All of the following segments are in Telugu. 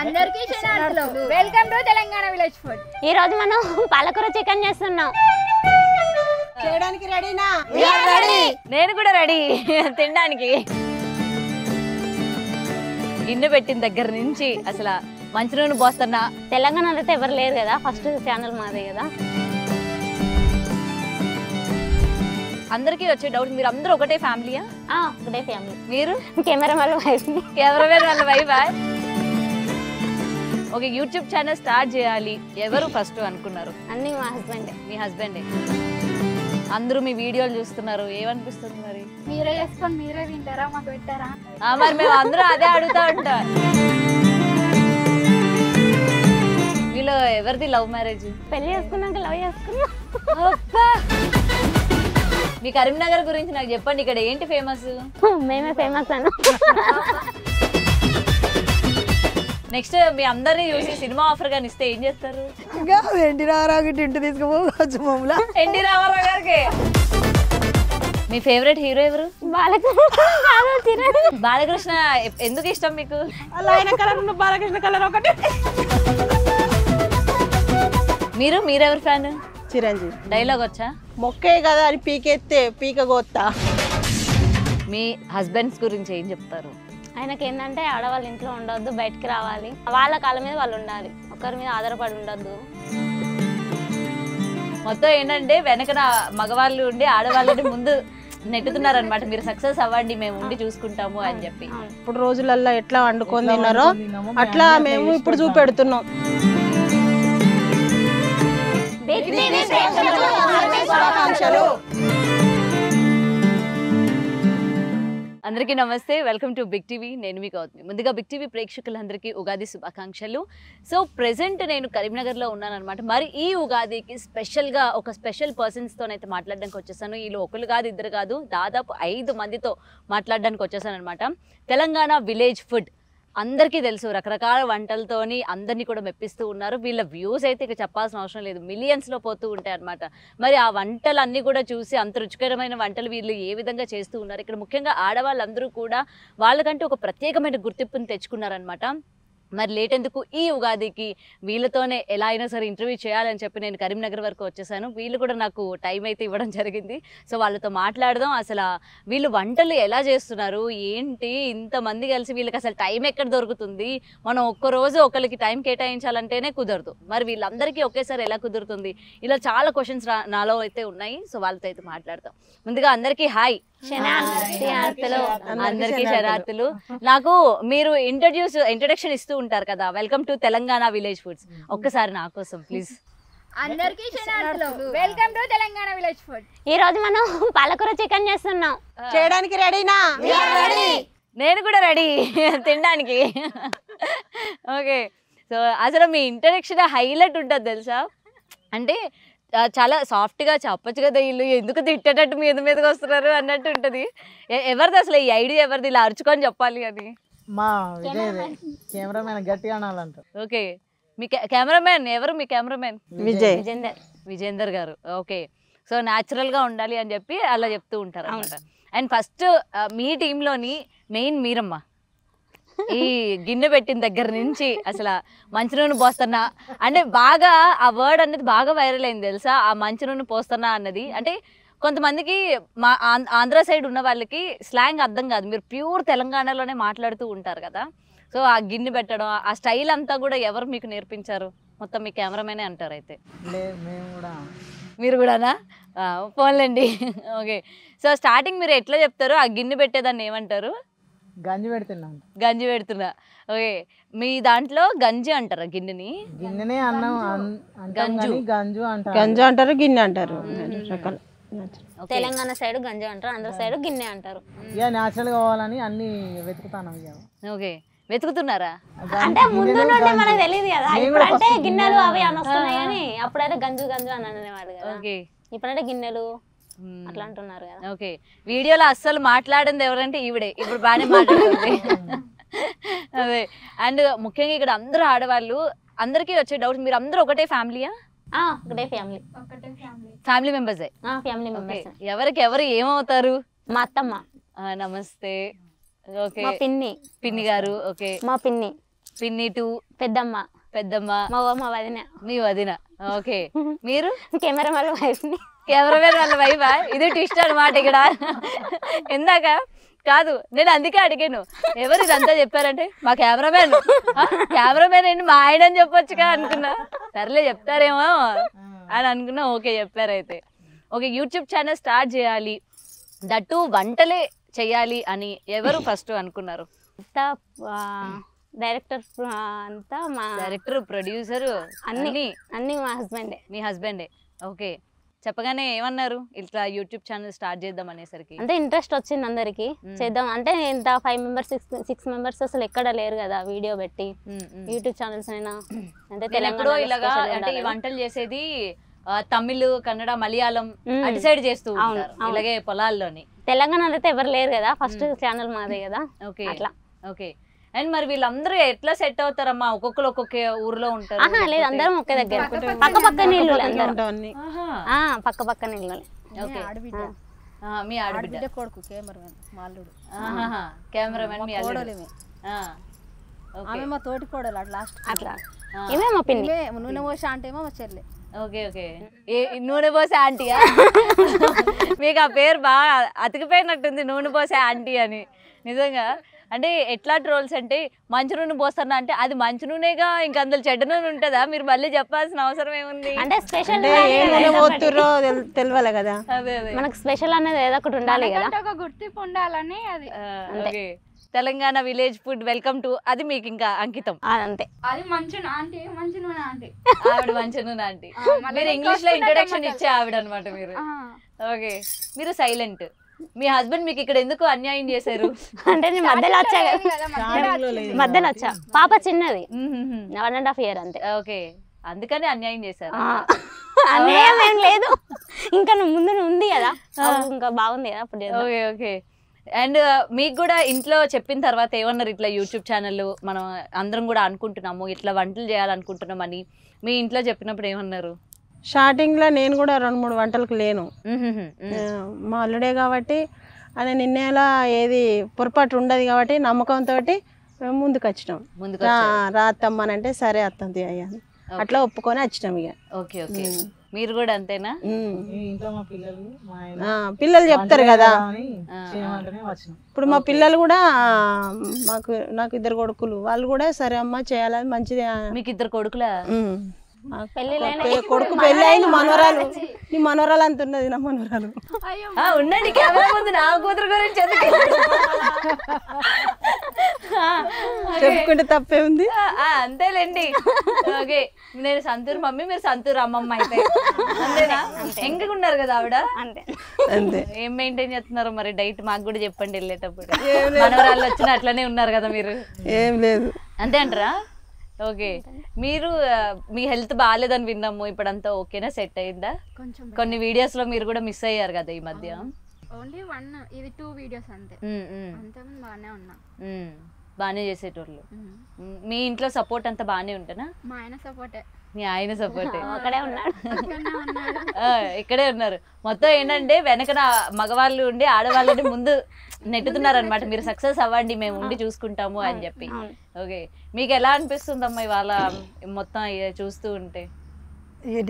అందరికీ క్షణార్థులు welcome to Telangana village food. ఈ రోజు మనం పాలకూర చికెన్ చేస్తున్నాం. చేయడానికి రెడీనా? నేను కూడా రెడీ తినడానికి. గిన్నె పెట్టిన దగ్గర నుంచి అసలు మంచి నూనె పోస్తున్నా. తెలంగాణలో అయితే ఎవరు లేరు కదా, ఫస్ట్ ఛానల్ మాదే కదా. అందరికీ వచ్చే డౌట్, మీరు అందరూ ఒకటే ఫ్యామిలీయా? ఒకటే ఫ్యామిలీ. మీరు కెమెరామెన్ వైఫ్. కెమెరామెన్ వాళ్ళ వైఫా? ఓకే, యూట్యూబ్ ఛానల్ స్టార్ట్ చేయాలి, ఎవరు ఫస్ట్ అనుకున్నారు? అన్ని మా హస్బెండ్. మీ హస్బెండే. అందరూ మీ వీడియోలు చూస్తున్నారు, ఏమనిపిస్తుంది మరి? మీరే చేసుకొని మీరే తింటారా, మాకు పెట్టారా? మరి మేము అందరూ అదే అడుగుతా ఉంటా. వీళ్ళు ఎవరిది లవ్ మ్యారేజ్? పెళ్లి చేసుకున్నాక లవ్ చేసుకున్నాం. మీ కరీంనగర్ గురించి నాకు చెప్పండి, ఇక్కడ ఏంటి ఫేమస్? మేమే ఫేమస్ అను. నెక్స్ట్ మీ అందరినీ చూసి సినిమా ఆఫర్ గాని ఇస్తే ఏం చేస్తారు? ఎన్టీ రామారావు ఇంటి తీసుకుపోవచ్చు మమ్మల్ని. ఎన్టీ రామారావు గారికి. మీ ఫేవరెట్ హీరో ఎవరు? బాలకృష్ణ. ఎందుకు ఇష్టం మీకు? ఆయన కలర్ ఉన్న బాలకృష్ణ కలర్ ఒకటి. మీరెవరు ఫ్యాన్? చిరంజీవి. డైలాగ్ వచ్చా? మొక్కే కదా అని పీకెత్తే పీక గోత్తా. మీ హస్బెండ్స్ గురించి ఏం చెప్తారు? ఆయనకి ఏంటంటే ఆడవాళ్ళ ఇంట్లో ఉండొద్దు, బయటికి రావాలి, వాళ్ళ కాళ్ళ మీద వాళ్ళు ఉండాలి, ఒకరి మీద ఆధారపడి ఉండొద్దు. మొత్తం ఏంటంటే వెనకన మగవాళ్ళు ఉండి ఆడవాళ్ళని ముందు నెట్టుతున్నారనమాట. మీరు సక్సెస్ అవ్వండి, మేము ఉండి చూసుకుంటాము అని చెప్పి. ఇప్పుడు రోజులల్లో ఎట్లా వండుకొని తిన్నారో అట్లా మేము ఇప్పుడు చూపెడుతున్నాం. అందరికీ నమస్తే, వెల్కమ్ టు బిగ్ టీవీ. నేను మీ గౌతమి. ముందుగా బిగ్ టీవీ ప్రేక్షకులందరికీ ఉగాది శుభాకాంక్షలు. సో ప్రెసెంట్ నేను కరీంనగర్లో ఉన్నాను అనమాట. మరి ఈ ఉగాదికి స్పెషల్గా ఒక స్పెషల్ పర్సన్స్తోనైతే మాట్లాడడానికి వచ్చేసాను. వీళ్ళు ఒకరు కాదు, ఇద్దరు కాదు, దాదాపు 5 మందితో మాట్లాడడానికి వచ్చేసాను అనమాట. తెలంగాణ విలేజ్ ఫుడ్ అందరికీ తెలుసు, రకరకాల వంటలతోని అందరినీ కూడా మెప్పిస్తూ ఉన్నారు. వీళ్ళ వ్యూస్ అయితే ఇక చెప్పాల్సిన అవసరం లేదు, మిలియన్స్లో పోతూ ఉంటాయి అనమాట. మరి ఆ వంటలన్నీ కూడా చూసి అంత రుచికరమైన వంటలు వీళ్ళు ఏ విధంగా చేస్తూ ఉన్నారు. ఇక్కడ ముఖ్యంగా ఆడవాళ్ళందరూ కూడా వాళ్ళకంటే ఒక ప్రత్యేకమైన గుర్తింపుని తెచ్చుకున్నారనమాట. మరి లేట్ ఎందుకు, ఈ ఉగాదికి వీళ్ళతోనే ఎలా అయినా సరే ఇంటర్వ్యూ చేయాలని చెప్పి నేను కరీంనగర్ వరకు వచ్చేసాను. వీళ్ళు కూడా నాకు టైం అయితే ఇవ్వడం జరిగింది. సో వాళ్ళతో మాట్లాడదాం, అసలు వీళ్ళు వంటలు ఎలా చేస్తున్నారు, ఏంటి, ఇంతమంది కలిసి వీళ్ళకి అసలు టైం ఎక్కడ దొరుకుతుంది, మనం ఒక్కరోజు ఒకరికి టైం కేటాయించాలంటేనే కుదరదు, మరి వీళ్ళందరికీ ఒకేసారి ఎలా కుదురుతుంది, ఇలా చాలా క్వశ్చన్స్ నాలో అయితే ఉన్నాయి. సో వాళ్ళతో అయితే మాట్లాడతాం. ముందుగా అందరికీ హాయ్. అందరికీ శరార్థులు. నాకు మీరు ఇంట్రడక్షన్ ఇస్తూ ఉంటారు కదా, welcome to Telangana village foods, ఒక్కసారి నా కోసం ప్లీజ్. అందరికీ క్షణార్థులు welcome to Telangana village food. ఈ రోజు మనం పాలకూర చికెన్ చేస్తున్నాం. చేయడానికి రెడీనా? నేను కూడా రెడీ తినడానికి. ఓకే, సో అసలు మీ ఇంట్రడక్షన్ హైలైట్ ఉంటుంది తెలుసా, అంటే చాలా సాఫ్ట్గా చెప్పచ్చు కదా, వీళ్ళు ఎందుకు తిట్టేటట్టు మీదకి వస్తున్నారు అన్నట్టు ఉంటుంది. ఎవరిది అసలు ఈ ఐడియా, ఎవరిది ఇలా అరుచుకొని చెప్పాలి అని? మా కెమెరామెన్ గట్టిగా అనాలంట. ఓకే, మీ కెమెరామెన్ ఎవరు? మీ కెమెరామెన్ విజేందర్ గారు. ఓకే, సో న్యాచురల్గా ఉండాలి అని చెప్పి అలా చెప్తూ ఉంటారు అనమాట. అండ్ ఫస్ట్ మీ టీంలోని మెయిన్ మీరమ్మ. ఈ గిన్నె పెట్టిన దగ్గర నుంచి అసలు మంచి నూనె పోస్తున్నా అంటే బాగా ఆ వర్డ్ అనేది బాగా వైరల్ అయింది తెలుసా, ఆ మంచి నూనె పోస్తున్నా అన్నది. అంటే కొంతమందికి మా ఆంధ్ర సైడ్ ఉన్న వాళ్ళకి స్లాంగ్ అర్థం కాదు, మీరు ప్యూర్ తెలంగాణలోనే మాట్లాడుతూ ఉంటారు కదా. సో ఆ గిన్నె పెట్టడం, ఆ స్టైల్ అంతా కూడా ఎవరు మీకు నేర్పించారు? మొత్తం మీ కెమెరామెనే అంటారు అయితే. మీరు కూడానా? పోన్లేండి. ఓకే, సో స్టార్టింగ్ మీరు ఎట్లా చెప్తారు, ఆ గిన్నె పెట్టేదాన్ని ఏమంటారు? గంజి పెడుతున్నా. గంజి పెడుతున్నా. ఓకే, మీ దాంట్లో గంజి అంటారా గిన్నెని? గిన్నెనే అన్నం గంజు అంటారు. గంజు అంటారు, గిన్నె అంటారు. తెలంగాణ సైడ్ గంజి అంటారు, ఆంధ్ర సైడ్ గిన్నె అంటారు. ఇక న్యాచురల్ కావాలని అన్ని వెతుకుతాను. ఓకే, వెతుకుతున్నారా? అంటే ముందు నుండి మనకు తెలియదు కదా, ఇప్పుడంటే గిన్నెలు అవి అని వస్తున్నాయి కానీ అప్పుడైతే గంజు గంజు అని అనేవాళ్ళు కదా. ఓకే, ఇప్పుడంటే గిన్నెలు అట్లా అంటున్నారు కదా. ఓకే, వీడియోలో అస్సలు మాట్లాడింది ఎవరంటే ఈవిడే, ఇప్పుడు బాగానే మాట్లాడుతుంది. అదే, అండ్ ముఖ్యంగా ఇక్కడ అందరూ ఆడవాళ్ళు, అందరికీ వచ్చే డౌట్, మీరు అందరూ ఒకటే ఫ్యామిలీయా? ఒకటే ఫ్యామిలీ. ఫ్యామిలీ మెంబర్సే. Family members. ఎవరికి ఎవరు ఏమవుతారు? మా అత్తమ్మ. నమస్తే. ఓకే, మా పిన్ని గారు. ఓకే, మా పిన్ని. పిన్ని 2 పెద్దమ్మ పెద్దమ్మ మా వదిన మీ వదిన. ఓకే, మీరు కెమెరామెన్ వైఫ్ని. కెమెరామెన్ వాళ్ళ వైఫా? ఇది ట్విస్ట్ అనమాట ఇక్కడ. ఇందాక కాదు, నేను అందుకే అడిగాను ఎవరు ఇదంతా చెప్పారంటే మా కెమెరామెన్. కెమెరామెన్ ఏంటి మా ఆయన అని చెప్పొచ్చుగా అనుకున్నా. సర్లే చెప్తారేమో అని అనుకున్నా. ఓకే, చెప్పారైతే. ఓకే, యూట్యూబ్ ఛానల్ స్టార్ట్ చేయాలి, దట్టు వంటలే చేయాలి అని ఎవరు ఫస్ట్ అనుకున్నారు? అంతా డైరెక్టర్ అంతా మా డైరెక్టర్, ప్రొడ్యూసర్ అన్ని మా హస్బెండే. మీ హస్బెండే. ఓకే, చెప్పగానే ఏమన్నారు ఇట్లా యూట్యూబ్ ఛానల్ స్టార్ట్ చేద్దాం అనేసరికి? అంటే ఇంట్రెస్ట్ వచ్చింది అందరికి చేద్దాం అంటే. ఇంత 5 members 6 members అసలు ఎక్కడ లేరు కదా వీడియో పెట్టి యూట్యూబ్ ఛానల్స్ అయినా. అంటే తెలంగాణ ఇలాగా అంటే ఈ వంటలు చేసేది తమిళ్, కన్నడ, మలయాళం అటు సైడ్ చేస్తూ ఉంటారు ఇలాగే పొలాల్లోని. తెలంగాణలో అయితే ఎవరు లేరు కదా, ఫస్ట్ ఛానల్ మాదే కదా. ఓకే అట్లా. ఓకే, అండ్ మరి వీళ్ళందరూ ఎట్లా సెట్ అవుతారమ్మా? ఒక్కొక్కరు ఒక్కొక్క ఊర్లో ఉంటారు? లేదు, అందరం ఒకే దగ్గర, పక్క పక్క నీళ్ళు పక్క పక్క నీళ్ళు. ఓకే, మీ ఆడబిడ్డ కొడుకు కెమెరామెన్ మాల్లుడు. కెమెరామెన్ మీ అల్లుడు. ఆమె మా తోటి కోడలు లాస్ట్. అట్లా ఏమే మా పిన్ని. నూనె పోసా అంటే ఏమో మా చెల్లె. ఓకే ఓకే, నూనె పోసే ఆంటీయా? మీకు ఆ పేరు బాగా అతికిపోయినట్టుంది, నూనె పోసే ఆంటీ అని. నిజంగా అంటే ఎట్లా ట్రోల్స్ అంటే మంచి నూనె పోస్తున్నా అంటే అది మంచి నూనెగా, ఇంకా అందులో చెడ్డ నూనె ఉంటుందా? మీరు మళ్ళీ చెప్పాల్సిన అవసరం ఏముంది? అంటే స్పెషల్ తెలియాలి కదా. అదే అదే, మనకు స్పెషల్ అనేది ఏదో ఒకటి ఉండాలి కదా, ఒక గుర్తింపు ఉండాలని. అది okay, Telangana village food welcome to, అది మీకు ఇంకా అంకితం. అంతే. అది మంచి ఆంటీ, మంచి నూనె ఆంటీ. ఆవిడ మంచి నూనె ఆంటీ. మీరు ఇంగ్లీష్ లో ఇంట్రొడక్షన్ ఇచ్చే ఆవిడ అనమాట మీరు. ఓకే, మీరు సైలెంట్. మీ హస్బెండ్ మీకు ఇక్కడ ఎందుకు అన్యాయం చేశారు? అంటే నేను మధ్యలో వచ్చా, మధ్యలో వచ్చా. పాప చిన్నది, 1.5 years అంతే. ఓకే, అందుకని అన్యాయం చేశారు. అన్యాయం ఏం లేదు, ఇంకా ముందు ఉంది కదా, ఇంకా బాగుంది కదా అప్పుడు. ఓకే ఓకే, అండ్ మీకు కూడా ఇంట్లో చెప్పిన తర్వాత ఏమన్నారు? ఇట్లా యూట్యూబ్ ఛానల్ మనం అందరం కూడా అనుకుంటున్నాము, ఇట్లా వంటలు చేయాలనుకుంటున్నాం అని మీ ఇంట్లో చెప్పినప్పుడు ఏమన్నారు? స్టార్టింగ్ లో నేను కూడా 2-3 వంటలకు లేను. మా అల్లుడే కాబట్టి ఆయన నిన్నేలా ఏది పొరపాటు ఉండదు కాబట్టి నమ్మకంతో మేము ముందుకు వచ్చినాం. రా అత్తమ్మనంటే సరే అత్తంది అయ్యాను, అట్లా ఒప్పుకొని వచ్చినాం ఇక. ఓకే ఓకే, మీరు కూడా అంతేనా? పిల్లలు చెప్తారు కదా. ఇప్పుడు మా పిల్లలు కూడా నాకు 2 కొడుకులు, వాళ్ళు కూడా సరే అమ్మ చేయాలని మంచిది. మీకు 2 కొడుకులా? కొడుకు పెళ్ళి అయింది, మనవరాలు. నీ మనవరాలు అంత ఉన్నది, నా మనవరాలు. ఉండండి, కెమెరా ముందు నా కూతురు గురించి చెప్పుకుంటే తప్పే ఉంది. అంతేలేండి. ఓకే, నేను సంతూర్ మమ్మీ, మీరు సంతూర్ అమ్మమ్మ అయితే అంతేనా? ఎంగగా ఉన్నారు కదా ఆవిడ. అంతే. ఏం మెయింటైన్ చేస్తున్నారు మరి? డైట్ మాకు కూడా చెప్పండి వెళ్ళేటప్పుడు. మనవరాళ్ళు వచ్చిన అట్లనే ఉన్నారు కదా మీరు? ఏం లేదు. అంతే అంటారా? ఓకే, మీరు మీ హెల్త్ బాగాలేదని విన్నాము, ఇప్పుడంతా ఓకేనా? సెట్ అయిందా? కొన్ని వీడియోస్ లో మీరు కూడా మిస్ అయ్యారు కదా ఈ మధ్య. ఓన్లీ 1, ఇది 2 వీడియోస్ అంతే. అంతేమో బాగానే ఉన్నా. బాగానే చేసేటోళ్ళు. మీ ఇంట్లో సపోర్ట్ అంతా బాగానే ఉంటేనా? మా ఆయన సపోర్టే. మీ ఆయన సపోర్టే. అక్కడే ఉన్నాడు, ఇక్కడే ఉన్నారు. మొత్తం ఏంటంటే వెనకన మగవాళ్ళు ఉండి ఆడవాళ్ళని ముందు నెట్టుతున్నారు అనమాట. మీరు సక్సెస్ అవ్వండి, మేము ఉండి చూసుకుంటాము అని చెప్పి. ఓకే, మీకు ఎలా అనిపిస్తుందమ్మా ఇవాళ మొత్తం చూస్తూ ఉంటే?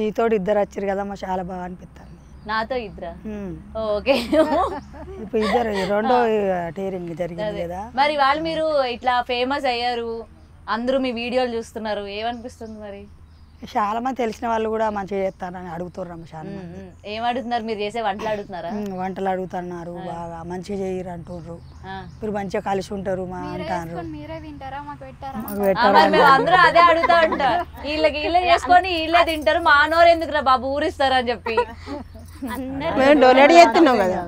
నీతో 2 వచ్చారు కదమ్మా, చాలా బాగా అనిపిస్తుంది. నాతో 2? ఓకే, ఇప్పుడు 2 రెండో టేరింగ్ జరిగింది కదా. మరి వాళ్ళు మీరు ఇట్లా ఫేమస్ అయ్యారు, అందరూ మీ వీడియోలు చూస్తున్నారు, ఏమనిపిస్తుంది మరి? చాలా మంది తెలిసిన వాళ్ళు కూడా మంచిగా చేస్తారని అడుగుతున్నారు. చాలా మంది ఏం అడుగుతున్నారు? మీరు చేసే వంటలు అడుగుతున్నారా? వంటలు అడుగుతున్నారు, బాగా మంచిగా చేయరు అంటున్నారు. మీరు మంచిగా కలిసి ఉంటారు మా అంటారు. మీరే తింటారా? మాకు పెట్టారా? అందరూ అదే అడుగుతా ఉంటారు. వీళ్ళే చేసుకొని వీళ్ళే తింటారు, మా నోరు ఎందుకురా బాబు ఊరిస్తారు అని చెప్పి. మేము డొనేట్ చేస్తున్నాం కదా,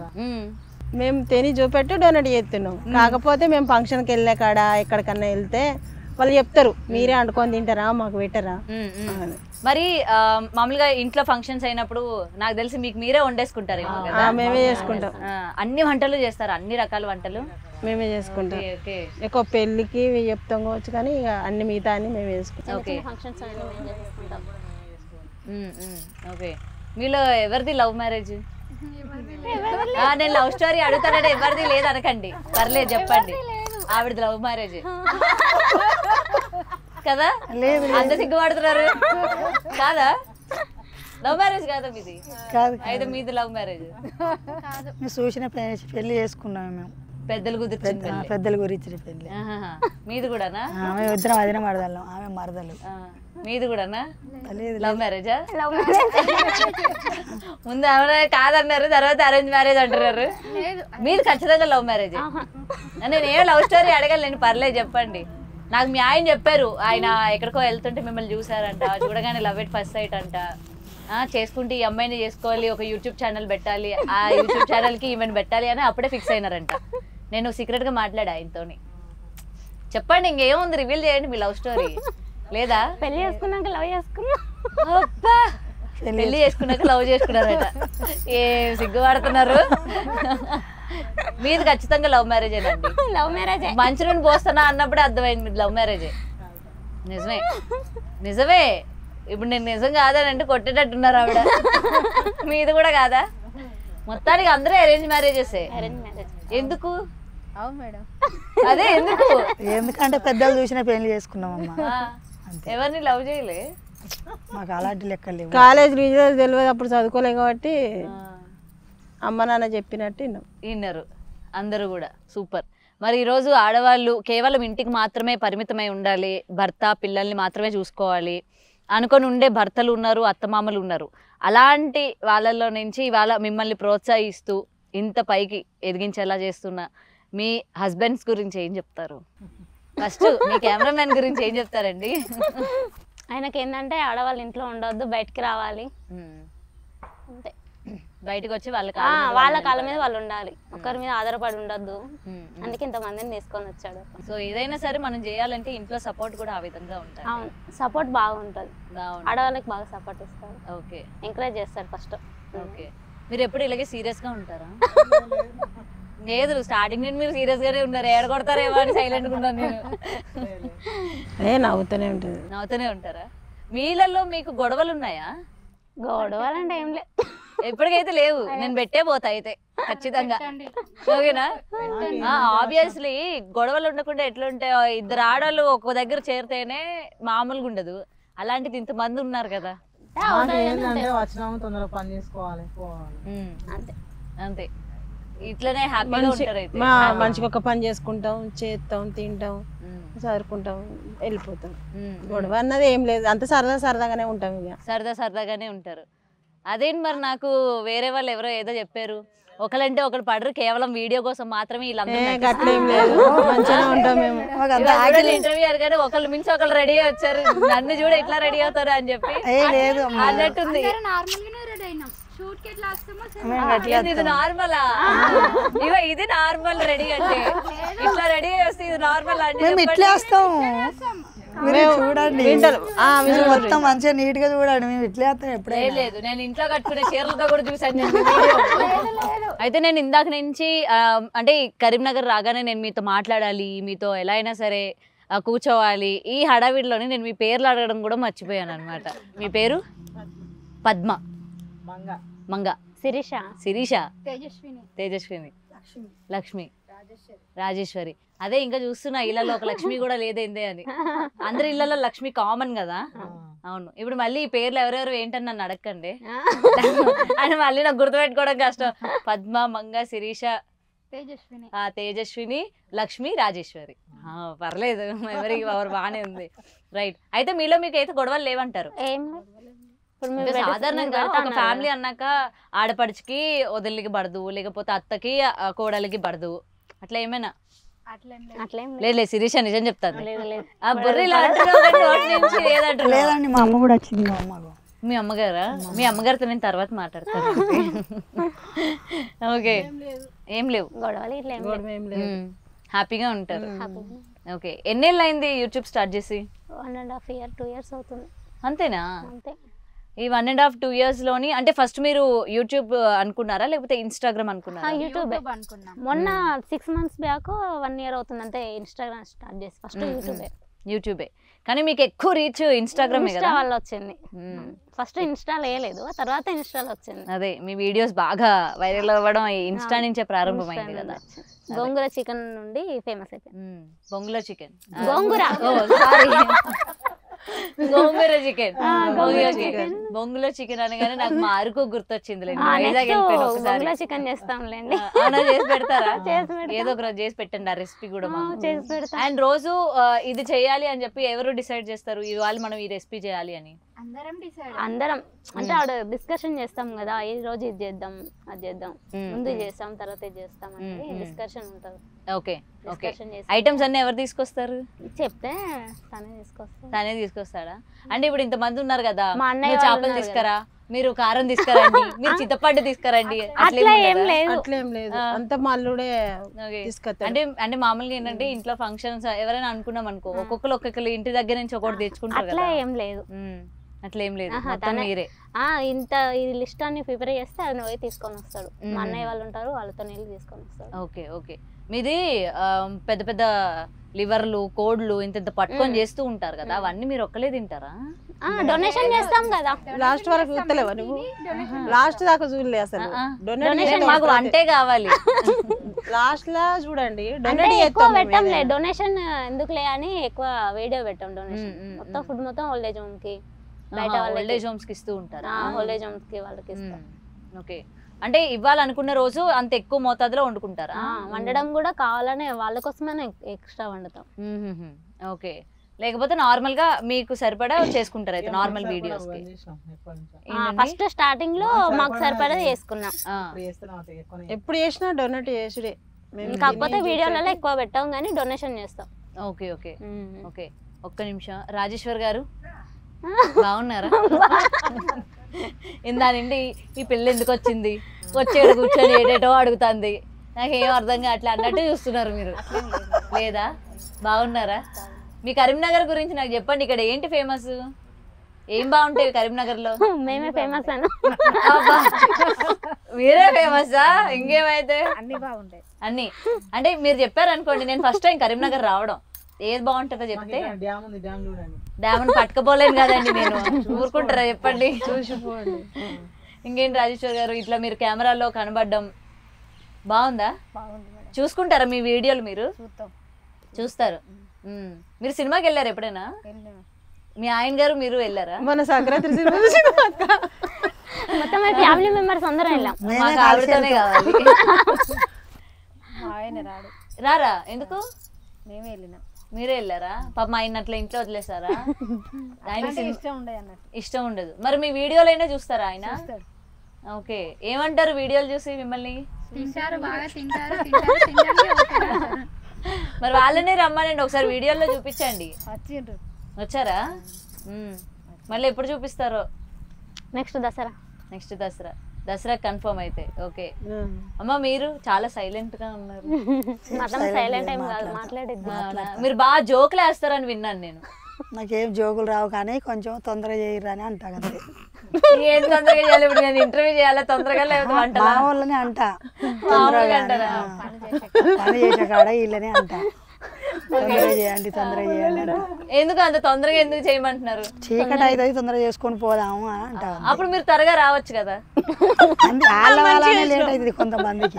మేము తిని చూపెట్టు డొనేట్ చేస్తున్నాం. కాకపోతే మేము ఫంక్షన్కి వెళ్ళే కాడ ఎక్కడికన్నా వెళ్తే వాళ్ళు చెప్తారు మీరే వండుకొని తింటారా, మాకు పెట్టరా. మరి మామూలుగా ఇంట్లో ఫంక్షన్స్ అయినప్పుడు నాకు తెలిసి మీకు మీరే వండేసుకుంటారు. మేమే చేసుకుంటాం. అన్ని వంటలు చేస్తారు, అన్ని రకాల వంటలు మేమే చేసుకుంటాం. ఎక్కువ పెళ్లికి చెప్తాం కావచ్చు, కానీ ఇక అన్ని మిగతా అన్ని మేమే చేసుకుంటాం. ఓకే ఓకే, మీలో ఎవరిది లవ్ మ్యారేజ్? నేను లవ్ స్టోరీ అడుగుతానంటే ఎవరిది లేదు అనకండి, పర్లేదు చెప్పండి. ఆవిడది లవ్ మ్యారేజ్ కదా? లేదు అంత సిగ్గుపడుతున్నారు కాదా? లవ్ మ్యారేజ్ కాదా మీది? కాదు అయితే మీది లవ్ మ్యారేజ్. మేము చూసిన పెళ్లి చేసుకున్నాము మేము. పెద్దలు కుదిర్చింది పెద్దల గురించి పెళ్లి. మీది కూడానా? మేము ఇద్దరం అదినే మరదలు, ఆమె మరదలు. మీది కూడానా? లేదు లవ్ మ్యారేజా? ముందు ఆమె కాదన్నారు, తర్వాత అరేంజ్ మ్యారేజ్ అంటున్నారు. మీది ఖచ్చితంగా లవ్ మ్యారేజ్. నేను ఏ లవ్ స్టోరీ అడగలేను, పర్లేదు చెప్పండి. నాకు మీ ఆయన చెప్పారు, ఆయన ఎక్కడికో వెళ్తుంటే మిమ్మల్ని చూసారంట, చూడగానే లవ్ ఎట్ ఫస్ట్ సైట్ అంట. చేసుకుంటే ఈ అమ్మాయిని చేసుకోవాలి, ఒక యూట్యూబ్ ఛానల్ పెట్టాలి, ఆ యూట్యూబ్ ఛానల్కి ఈమెను పెట్టాలి అని అప్పుడే ఫిక్స్ అయినారంట. నేను సీక్రెట్గా మాట్లాడా ఆయనతోని. చెప్పండి, ఇంకేముంది, రివీల్ చేయండి మీ లవ్ స్టోరీ. లేదా పెళ్లి చేసుకున్నాక లవ్ చేసుకున్నా. పెళ్లి చేసుకున్నాక లవ్ చేసుకున్నారట. ఏం సిగ్గుపడుతున్నారు. మీది ఖచ్చితంగా లవ్ మ్యారేజేనండి. Love marriage. మంచి నుండి పోస్తానా అన్నప్పుడే అర్థమైంది మీది లవ్ మ్యారేజే. నిజమే నిజమే. ఇప్పుడు నేను నిజం కాదని అంటే కొట్టేటట్టున్నారు ఆవిడ. మీది కూడా కాదా? మొత్తానికి అందరూ అరేంజ్ మ్యారేజెస్. ఎందుకు? అవును మేడం. అదే ఎందుకు? ఎందుకంటే పెద్దలు చూసిన పెళ్లి చేసుకున్నామమ్మా. ఎవరిని లవ్ చేయలే, మాకు అలాంటి లెక్కలు లేవు. కాలేజ్ రిజల్ట్ తెలియదు, అప్పుడు చదువుకోలే కాబట్టి అమ్మ నాన్న చెప్పినట్టు విన్నారు అందరూ కూడా. సూపర్. మరి ఈరోజు ఆడవాళ్ళు కేవలం ఇంటికి మాత్రమే పరిమితమై ఉండాలి, భర్త పిల్లల్ని మాత్రమే చూసుకోవాలి అనుకొని ఉండే భర్తలు ఉన్నారు, అత్తమామలు ఉన్నారు. అలాంటి వాళ్ళల్లో నుంచి ఇవాళ మిమ్మల్ని ప్రోత్సహిస్తూ ఇంత పైకి ఎదిగించేలా చేస్తున్న మీ హస్బెండ్స్ గురించి ఏం చెప్తారు? ఫస్ట్ మీ కెమెరామెన్ గురించి ఏం చెప్తారండి? ఆయనకి ఏంటంటే ఆడవాళ్ళు ఇంట్లో ఉండవద్దు, బయటికి రావాలి అంతే. బయటకు వచ్చి వాళ్ళ కాళ్ళ మీద వాళ్ళు ఉండాలి, ఒకరి మీద ఆధారపడి ఉండొద్దు. అందుకే ఇంతమందిని తీసుకొని వచ్చాడు. సో ఏదైనా సరే మనం చేయాలంటే ఇంట్లో సపోర్ట్ కూడా ఆ విధంగా ఉంటుంది. అవును, సపోర్ట్ బాగుంటుంది. ఆడవాళ్ళకి బాగా సపోర్ట్ ఇస్తారు. ఓకే, ఎంకరేజ్ చేస్తారు ఫస్ట్. ఓకే. మీరు ఎప్పుడు ఇలాగే సీరియస్ గా ఉంటారా? లేదు, స్టార్టింగ్ నుండి మీరు సీరియస్ గానే ఉన్నారు. ఏడ కొడతారేమో అని సైలెంట్ గా ఉన్నాను నేను. నవ్వుతూనే ఉంటుంది. నవ్వుతూనే ఉంటారా? మీలలో మీకు గొడవలు ఉన్నాయా? గొడవలు అంటే ఏం లేదు, ఎప్పటికైతే లేవు. నేను పెట్టే పోతా అయితే ఖచ్చితంగా. ఓకేనా? ఆబ్వియస్లీ గొడవలు ఉండకుండా ఎట్లుంటాయో, ఇద్దరు ఆడవాళ్ళు ఒక దగ్గర చేరితేనే మామూలుగా ఉండదు. అలాంటిది ఇంతమంది ఉన్నారు కదా. ఏంటంటే వచ్చినాము తొందరగా పని చేసుకోవాలి, పోవాలి. అంతే అంతే. ఇట్లనే హ్యాపీగా ఉంటారు అయితే. మంచిగా ఒక పని చేసుకుంటాం, చేస్తాం, తింటాం, చదువుకుంటాం, వెళ్ళిపోతాం. గొడవ అన్నది ఏం లేదు, అంత సరదాగానే ఉంటాం. ఇక సరదాగానే ఉంటారు. అదేంటి మరి, నాకు వేరే వాళ్ళు ఎవరో ఏదో చెప్పారు, ఒకళ్ళంటే ఒకరు పడరు, కేవలం వీడియో కోసం మాత్రమే ఇంటర్వ్యూ కానీ ఒకళ్ళు మించి ఒకళ్ళు రెడీ వచ్చారు, నన్ను చూడ ఇట్లా రెడీ అవుతారు అని చెప్పి అన్నట్టుంది. ఇది నార్మలా? ఇగో ఇది నార్మల్ రెడీ అంటే, ఇట్లా రెడీ వస్తే ఇది నార్మల్ అంటే ఇట్లా వస్తాం. చూడండి మొత్తం మంచిగా నీట్ గా చూడండి. మేము ఇట్లా వస్తాం. ఎప్పుడే లేదు, నేను ఇంట్లో కట్టుకునే చీరలతో కూడా చూసాను. అయితే నేను ఇందాక నుంచి అంటే కరీంనగర్ రాగానే నేను మీతో మాట్లాడాలి, మీతో ఎలా అయినా సరే కూర్చోవాలి, ఈ హడావిడిలోనే నేను మీ పేర్లు అడగడం కూడా మర్చిపోయాను అనమాట. మీ పేరు? పద్మ, మంగ, శిరీష, తేజస్విని, లక్ష్మి, రాజేశ్వరి. అదే ఇంకా చూస్తున్నా ఇళ్లలో ఒక లక్ష్మి కూడా లేదేందే అని. అందరి ఇళ్లలో లక్ష్మి కామన్ కదా. అవును. ఇప్పుడు మళ్ళీ ఈ పేర్లు ఎవరెవరు ఏంటని నన్ను అడగండి అని మళ్ళీ నాకు గుర్తుపెట్టుకోవడం కష్టం. పద్మ, మంగ, శిరీష, తేజస్విని, లక్ష్మి, రాజేశ్వరి. పర్లేదు, ఎవరికి ఎవరు బాగానే ఉంది. రైట్. అయితే మీలో మీకు అయితే గొడవలు లేవంటారు? సాధారణంగా ఒక ఫ్యామిలీ అన్నాక ఆడపడిచికి వదిలికి పడదు, లేకపోతే అత్తకి కోడలికి పడదు, అట్లా ఏమైనా? లేదు శిరీష నిజం చెప్తాను. లేదండి, మా అమ్మ కూడా వచ్చింది. మా అమ్మ. మీ అమ్మగారా? మీ అమ్మగారితో నేను తర్వాత మాట్లాడతాను. ఓకే, ఏం లేవు గొడవలు, హ్యాపీగా ఉంటారు. ఓకే. ఎన్నేళ్ళు అయింది యూట్యూబ్ స్టార్ట్ చేసి? 1.5 year 2 years అవుతుంది. అంతేనా? ఈ 1.5 2 years లోని అంటే ఫస్ట్ మీరు యూట్యూబ్ అనుకున్నారా లేకపోతే ఇన్స్టాగ్రామ్ అనుకున్నారా? యూట్యూబ్ మొన్న 6 months బ్యాక్ 1 year అవుతుంది అంతే. ఇన్స్టాగ్రామ్ స్టార్ట్ చేసి ఫస్ట్ యూట్యూబ్. యూట్యూబే. కానీ మీకు ఎక్కువ రీచ్ ఇన్స్టాగ్రామే ఇన్స్టా కదా? వల్ల వచ్చింది. ఫస్ట్ ఇన్స్టాల్ వేయలేదు, ఆ తర్వాత ఇన్స్టాల్ వచ్చింది. అదే మీ వీడియోస్ బాగా వైరల్ అవ్వడం ఇన్స్టా నుంచే ప్రారంభమైంది ఇన్స్టా కదా. నుంచి వచ్చింది. గోంగూర చికెన్ నుండి ఫేమస్ అయిపోయింది. బొంగులో చికెన్, గోంగూర సారీ గోంగూర చికెన్, గోంగూర chicken. బొంగులో చికెన్ అనగానే నాకు మా అరకు గుర్తొచ్చింది. నెక్స్ట్ గోంగూర చికెన్ చేస్తాంలేండి. చేసి పెడతారా? చేసి పెడతాం. ఏదో ఒక రోజు చేసి పెట్టండి ఆ రెసిపీ కూడా మాకు. చేసి పెడతాం. అండ్ రోజు ఇది చేయాలి అని చెప్పి ఎవరు డిసైడ్ చేస్తారు ఇవాళ మనం ఈ రెసిపీ చేయాలి అని? అందరం డిసైడ్. అందరం అంటే ఆడ డిస్కషన్ చేస్తాం కదా, ఈ రోజు ఇది చేద్దాం అది చేద్దాం, ముందు చేస్తాం తర్వాత ఇది చేస్తాం అనేది డిస్కషన్ ఉంటుంది. Okay okay. డిస్కషన్ చేసి ఐటమ్స్ అన్ని ఎవరు తీసుకొస్తారు? చెప్తే తనే తీసుకొస్తాం. తనే తీసుకొస్తాడా? అంటే ఇప్పుడు ఇంత మంది ఉన్నారు కదా, మా అన్నయ్య మీరు వాళ్ళు చేపలు ఉన్నారు తీసుకురా, మీరు కారం తీసుకురండి, మీరు చింతపండు తీసుకురండి, అట్లా ఏం లేదు. అట్లేం లేదు, అంత మల్లుడే Okay. తీసుకొస్తాడు. అంటే మామూలుగా ఏంటంటే ఇంట్లో ఫంక్షన్స్ ఎవరైనా అనుకున్నాం అనుకో, ఒక్కొక్కరు ఇంటి దగ్గర నుంచి ఒకటి తెచ్చుకుంటారు అట్లా కదా. ఏం లేదు. అట్లా ఏం లేదు, ఆహా, మొత్తం మీరే. ఇంత ఈ లిస్ట్ అన్ని ప్రిపేర్ చేస్తే అది పోయి తీసుకొని వస్తాడు. మా అన్నయ్య వాళ్ళు ఉంటారు, వాళ్ళతో నీళ్ళు తీసుకొని వస్తాడు. Okay okay. మీది పెద్ద పెద్ద లివర్లు కోడ్లు ఇంత పట్టుకొని చేస్తూ ఉంటారు కదా, అవన్నీ మీరు ఒక్కలే తింటారా? డొనేషన్ చేస్తాం కదా. లాస్ట్ వరకు చూస్తలేవా నువ్వు? లాస్ట్ దాకా చూడలే అసలు. డొనేషన్ మాకు వంటే కావాలి. లాస్ట్ లా చూడండి, అంటే డొనేట్ ఎక్కువ చేస్తాం పెట్టంలే, డొనేషన్ ఎందుకులే అని ఎక్కువ వీడియో పెట్టాం. డొనేషన్ మొత్తం ఫుడ్ మొత్తం ఓల్డేజ్ హోమ్ కి, బయట ఓల్డేజ్ హోమ్స్ కి ఇస్తూ ఉంటారా? ఓల్డేజ్ హోమ్స్ కి వాళ్ళకి ఇస్తాం. ఓకే. అంటే ఇవ్వాలనుకున్న రోజు అంత ఎక్కువ మోతాదులో వండుకుంటారా? వండడం కూడా కావాలనే వాళ్ళ కోసమే ఎక్స్ట్రా వండుతాం. ఓకే. లేకపోతే నార్మల్ గా మీకు సరిపడా చేసుకుంటారు అయితే నార్మల్ వీడియోస్ కి? ఫస్ట్ స్టార్టింగ్ లో మాకు సరిపడా చేసుకున్నాం. ఎప్పుడు చేసినా డొనేట్ చేసుడే. కాకపోతే వీడియోలలో ఎక్కువ పెట్టాం కానీ డొనేషన్ చేస్తాం. Okay okay okay. ఒక్క నిమిషం, రాజేశ్వర్ గారు బాగున్నారా? ఇందా నుండి ఈ పిల్ల ఎందుకు వచ్చింది, వచ్చి కూర్చొని ఏటేటో అడుగుతుంది, నాకేం అర్థం కావట్లే అన్నట్టు చూస్తున్నారు మీరు. లేదా బాగున్నారా? మీ కరీంనగర్ గురించి నాకు చెప్పండి. ఇక్కడ ఏంటి ఫేమస్, ఏం బాగుంటాయి కరీంనగర్ లో? మేమే ఫేమస్ అను. మీరే ఫేమసా? ఇంకేమైతే అన్ని బాగుంటాయి. అన్ని అంటే మీరు చెప్పారనుకోండి, నేను ఫస్ట్ టైం కరీంనగర్ రావడం, ఏది బాగుంటుందో చెప్తే. డ్యామ్ ఉంది, డ్యామ్ చూడండి. డ్యామ్ పట్టుకపోలేను కదండి నేను, ఊరుకుంటారా చెప్పండి. ఇంకేంటి రాజేశ్వర్ గారు, ఇట్లా మీరు కెమెరాలో కనబడ్డం బాగుందా? చూసుకుంటారా మీ వీడియోలు? మీరు చూస్తారు. మీరు సినిమాకి వెళ్ళారు ఎప్పుడైనా? మీ ఆయన గారు మీరు వెళ్ళారా? మన సంక్రాంతి సినిమా మొత్తం ఫ్యామిలీ మెంబర్స్ అందరం వెళ్ళాం. మాకు ఆవిడతోనే కావాలి. ఆయన రాడు, రారా? ఎందుకు? మేమే వెళ్ళినాం. మీరే వెళ్ళారా? పాప మా ఆయన అట్లా ఇంట్లో వదిలేసారా? ఆయన ఇష్టం ఉండదు అన్నట్టు. ఇష్టం ఉండదు. మరి మీ వీడియోలైనా చూస్తారా ఆయన? ఓకే. ఏమంటారు వీడియోలు చూసి మిమ్మల్ని? తింటారు, బాగా తింటారు, తింటారు, తింటారు. మరి వాళ్ళనే రమ్మనండి, ఒకసారి వీడియోలో చూపించండి. వచ్చిండ్రు. వచ్చారా? మళ్ళీ ఎప్పుడు చూపిస్తారో? Next Dasara. Next Dasara. Dasara confirm అయితే. ఓకే. అమ్మ మీరు చాలా సైలెంట్ గా ఉన్నారు. మొత్తం సైలెంట్ టైం కాదు, మాట్లాడేది. మీరు బాగా జోకులు వేస్తారని విన్నాను నేను. నాకేం జోకులు రావు కానీ కొంచెం తొందరగా చేయరు అని అంటా కదా. ఏం తొందరగా చేయాలి ఇప్పుడు? నేను ఇంటర్వ్యూ చేయాలా తొందరగా? లేకపోతే వంట మా వాళ్ళనే అంటా తొందరగా పని చేసే కాడ వీళ్ళనే అంటా, తొందరగా చేయండి తొందరగా చేయండి అంట. ఎందుకు అంత తొందరగా ఎందుకు చేయమంటున్నారు? చీకటి అవుతుంది తొందరగా చేసుకొని పోదాము అని అంటా. అప్పుడు మీరు త్వరగా రావచ్చు కదా. వాళ్ళ వాళ్ళనే లేట్ అవుతుంది కొంతమందికి.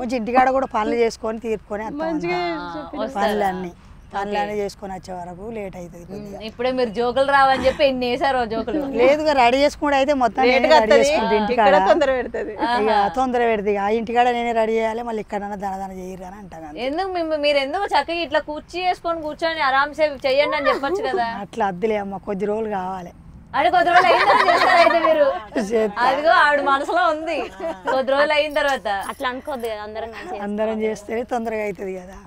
కొంచెం ఇంటికాడ కూడా పనులు చేసుకొని తీర్పుకొని పనులన్నీ చేసుకొని వచ్చే వరకు లేట్ అవుతుంది కొద్దిగా. ఇప్పుడే మీరు జోకులు రావని చెప్పి ఎన్ని వేసారో జోకులు. లేదుగా రెడీ చేసుకుంటే అయితే మొత్తం రెడీ చేసుకుంటే ఇంటికాడ తొందర పెడుతుంది. ఇక తొందర పెడుతుంది. ఆ ఇంటికాడ నేనే రెడీ చేయాలి, మళ్ళీ ఇక్కడన్నా దనదన చేయరు అని అంటాను. ఎందుకు మీరు ఎందుకు చక్కగా ఇట్లా కూర్చొని ఆరాంసే చెయ్యండి అని చెప్పొచ్చు కదా. అట్లా అద్దులే అమ్మ, కొద్ది రోజులు కావాలి. అంటే కొద్ది రోజులు అయిన తర్వాత చేస్తారైతే మీరు. అదిగో ఆవిడ మనసులో ఉంది, కొద్ది రోజులు అయిన తర్వాత. అట్లా అనుకోద్దు కదా, అందరం చేస్తేనే తొందరగా అవుతుంది కదా.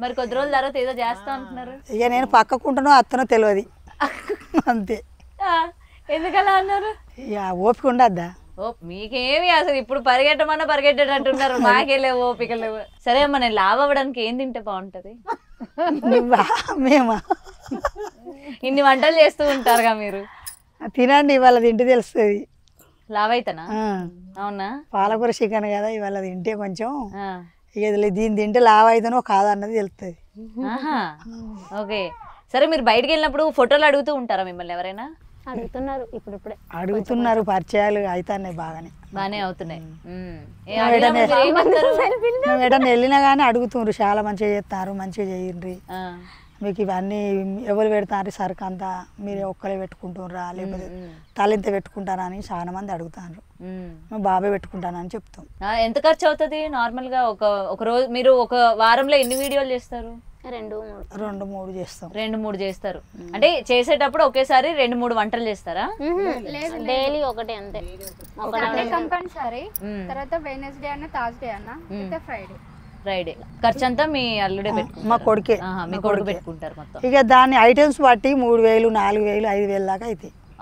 మరి కొద్ది రోజుల తర్వాత ఏదో చేస్తా అంటున్నారు. ఇక నేను పక్కకుంటానో అత్తనో తెలియదు అంతే. ఎందుకలా అన్నారు? ఇక ఓపిక ఉండద్దా? ఓ మీకేమి అసలు ఇప్పుడు పరిగెట్టేటట్టున్నారు, మాకే ఓపిక లేవు. సరే అమ్మ, నేను లావ్ అవ్వడానికి ఏం తింటే బాగుంటది? నువ్వా మేమా? ఇన్ని వంటలు చేస్తూ ఉంటారుగా మీరు. తినండి, ఇవాళ తింటే తెలుస్తుంది. లావ్ అయితేనా? అవునా? పాలకూర చికెన్ కదా, ఇవాళ తింటే కొంచెం ఇక దీన్ని తింటే లావ్ అయితేనో కాదన్నది తెలుస్తుంది. ఓకే. సరే మీరు బయటికి వెళ్ళినప్పుడు ఫోటోలు అడుగుతూ ఉంటారా మిమ్మల్ని ఎవరైనా? అడుగుతున్నారు ఇప్పుడిప్పుడే. అడుగుతున్నారు, పరిచయాలు అవుతాయి బాగానే అవుతున్నాయి. మేము ఎటన్నా వెళ్ళినా కానీ అడుగుతున్నారు, చాలా మంచిగా చేస్తారు, మంచిగా చేయండి, మీకు ఇవన్నీ ఎవరు పెడతారు సరుకు అంతా మీరు ఒక్కరే పెట్టుకుంటున్నారా లేకపోతే తలింత పెట్టుకుంటారా అని చాలా మంది అడుగుతారు. మేము బాబాయ్ పెట్టుకుంటానని చెప్తాం. ఎంత ఖర్చు అవుతుంది నార్మల్ గా? ఒక రోజు మీరు ఒక వారంలో ఎన్ని వీడియోలు చేస్తారు? 2-3 చేస్తాం. 2-3 చేస్తారు. అంటే చేసేటప్పుడు ఒకేసారి 2-3 వంటలు చేస్తారా? డైలీ ఒకటి అంతే. కంపల్సరీ. తర్వాత వెడ్నెస్డే అన్న థర్స్డే అన్న ఫ్రైడే. ఖర్చు అంతా మీ అల్లుడే పెట్టుకుంటారు? మా కొడుకే. మీ కొడుకు పెట్టుకుంటారు మొత్తం. ఇక దాన్ని ఐటమ్స్ బట్టి 3000, 4000, 5000 దాకా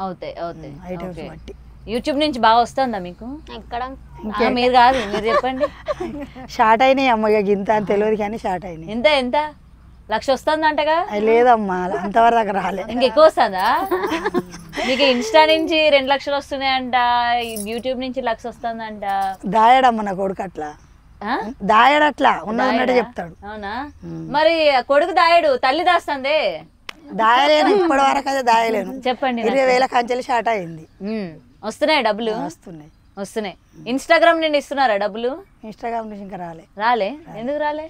అవుతాయి. ఐటమ్స్ బట్టి. యూట్యూబ్ నుంచి బాగా వస్తుందా మీకు? ఎక్కడ మీరు కాదు, మీరు చెప్పండి. షార్ట్ అయినాయి అమ్మ, ఇక ఇంత అని తెలియదు కానీ షార్ట్ అయినాయి. ఎంత 1,00,000 వస్తుంది అంటగా? లేదమ్మా, అంతవరకు దాకా రాలే. ఇంకెక్కువ వస్తుందా? మీకు ఇన్స్టా నుంచి 2 లక్షలు వస్తున్నాయంట, యూట్యూబ్ నుంచి 1,00,000 వస్తుందంట. దాయడమ్మ నా కొడుకు అట్లా దాయడట్లా ఉన్నట్టు చెప్తాడు. అవునా? మరి కొడుకు దాయడు, తల్లి దాస్తుంది. దాయలేను ఇప్పటి వరకు అయితే దాయలేను. చెప్పండి. 20,000 కంచెలు షార్ట్ అయింది. వస్తున్నాయి డబ్బులు? వస్తున్నాయి. ఇన్స్టాగ్రామ్ నుండి ఇస్తున్నారా డబ్బులు? ఇన్స్టాగ్రామ్ నుంచి ఇంకా రాలే. ఎందుకు రాలే?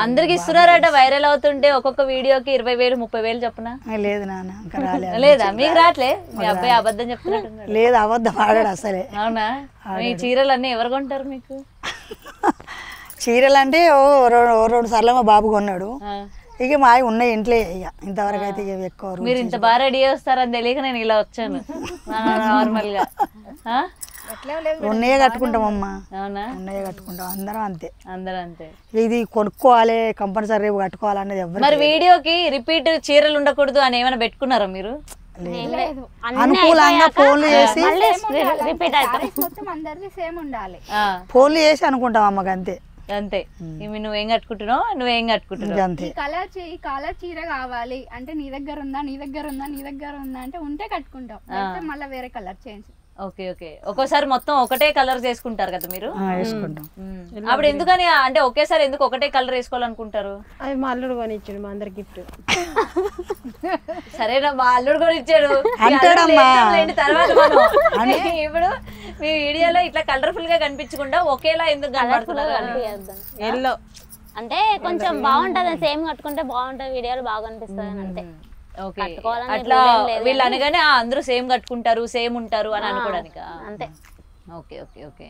అందరికి ఇస్తున్నారట, వైరల్ అవుతుంటే ఒక్కొక్క వీడియోకి 20,000, 30,000 చెప్పున. లేదు నాన్న, ఇంకా రాలే. లేదా? మీకు రాట్లే? మీ అబ్బాయి అబద్ధం చెప్తున్నట్టున్నాడు. లేదు, అబద్ధం ఆడాడు అసలే. అవునా? మీ చీరలు అన్నీ ఎవరు కొంటారు మీకు? చీరలు అంటే 2 సార్లు మా బాబు కొన్నాడు. ఇక మా ఉన్నాయి ఇంట్లో. ఇక ఇంతవరకు అయితే ఎక్కువ. మీరు ఇంత బాగా రెడీ వస్తారని తెలియక నేను ఇలా వచ్చాను నార్మల్ గా. ఉన్నయే కట్టుకుంటామమ్మా. అవునా? ఉన్నయే కట్టుకుంటాం, అందరం అంతే. ఇది కొనుక్కోవాలి కంపల్సరీ, రేపు కట్టుకోవాలనేది ఎవరు. మరి వీడియోకి రిపీట్ చీరలు ఉండకూడదు అని ఏమైనా పెట్టుకున్నారా మీరు? అనుకూలంగా ఫోన్లు చేసి ఫోన్లు చేసి అనుకుంటాం అమ్మకి అంతే. నువ్వేం కట్టుకుంటున్నావు, నువ్వేం కట్టుకుంటున్నావు అంతే. ఈ కలర్ చీర కావాలి అంటే నీ దగ్గర ఉందా అంటే ఉంటే కట్టుకుంటాం, మళ్ళీ వేరే కలర్ చేంజ్. ఓకే. ఒక్కోసారి మొత్తం ఒకటే కలర్ చేసుకుంటారు కదా మీరు? అప్పుడు ఎందుకని, అంటే ఒకేసారి ఎందుకు ఒకటే కలర్ వేసుకోవాలనుకుంటారు? అది మా అల్లుడు కొనిచ్చాడు, మా అందరి గిఫ్ట్. సరేనా, మా అల్లుడు కూడా ఇచ్చాడు. తర్వాత ఇప్పుడు మీ వీడియోలో ఇట్లా కలర్ఫుల్ గా కనిపించకుండా ఒకేలా ఎందుకు కనబడుతున్నారు? ఎల్లో అంటే కొంచెం బాగుంటది, సేమ్ కట్టుకుంటే బాగుంటది, వీడియోలు బాగా అనిపిస్తుంది అంతే. ఓకే. అట్లా వీళ్ళు అనగానే అందరూ సేమ్ కట్టుకుంటారు, సేమ్ ఉంటారు అని అనుకోవడానికి అంతే. ఓకే.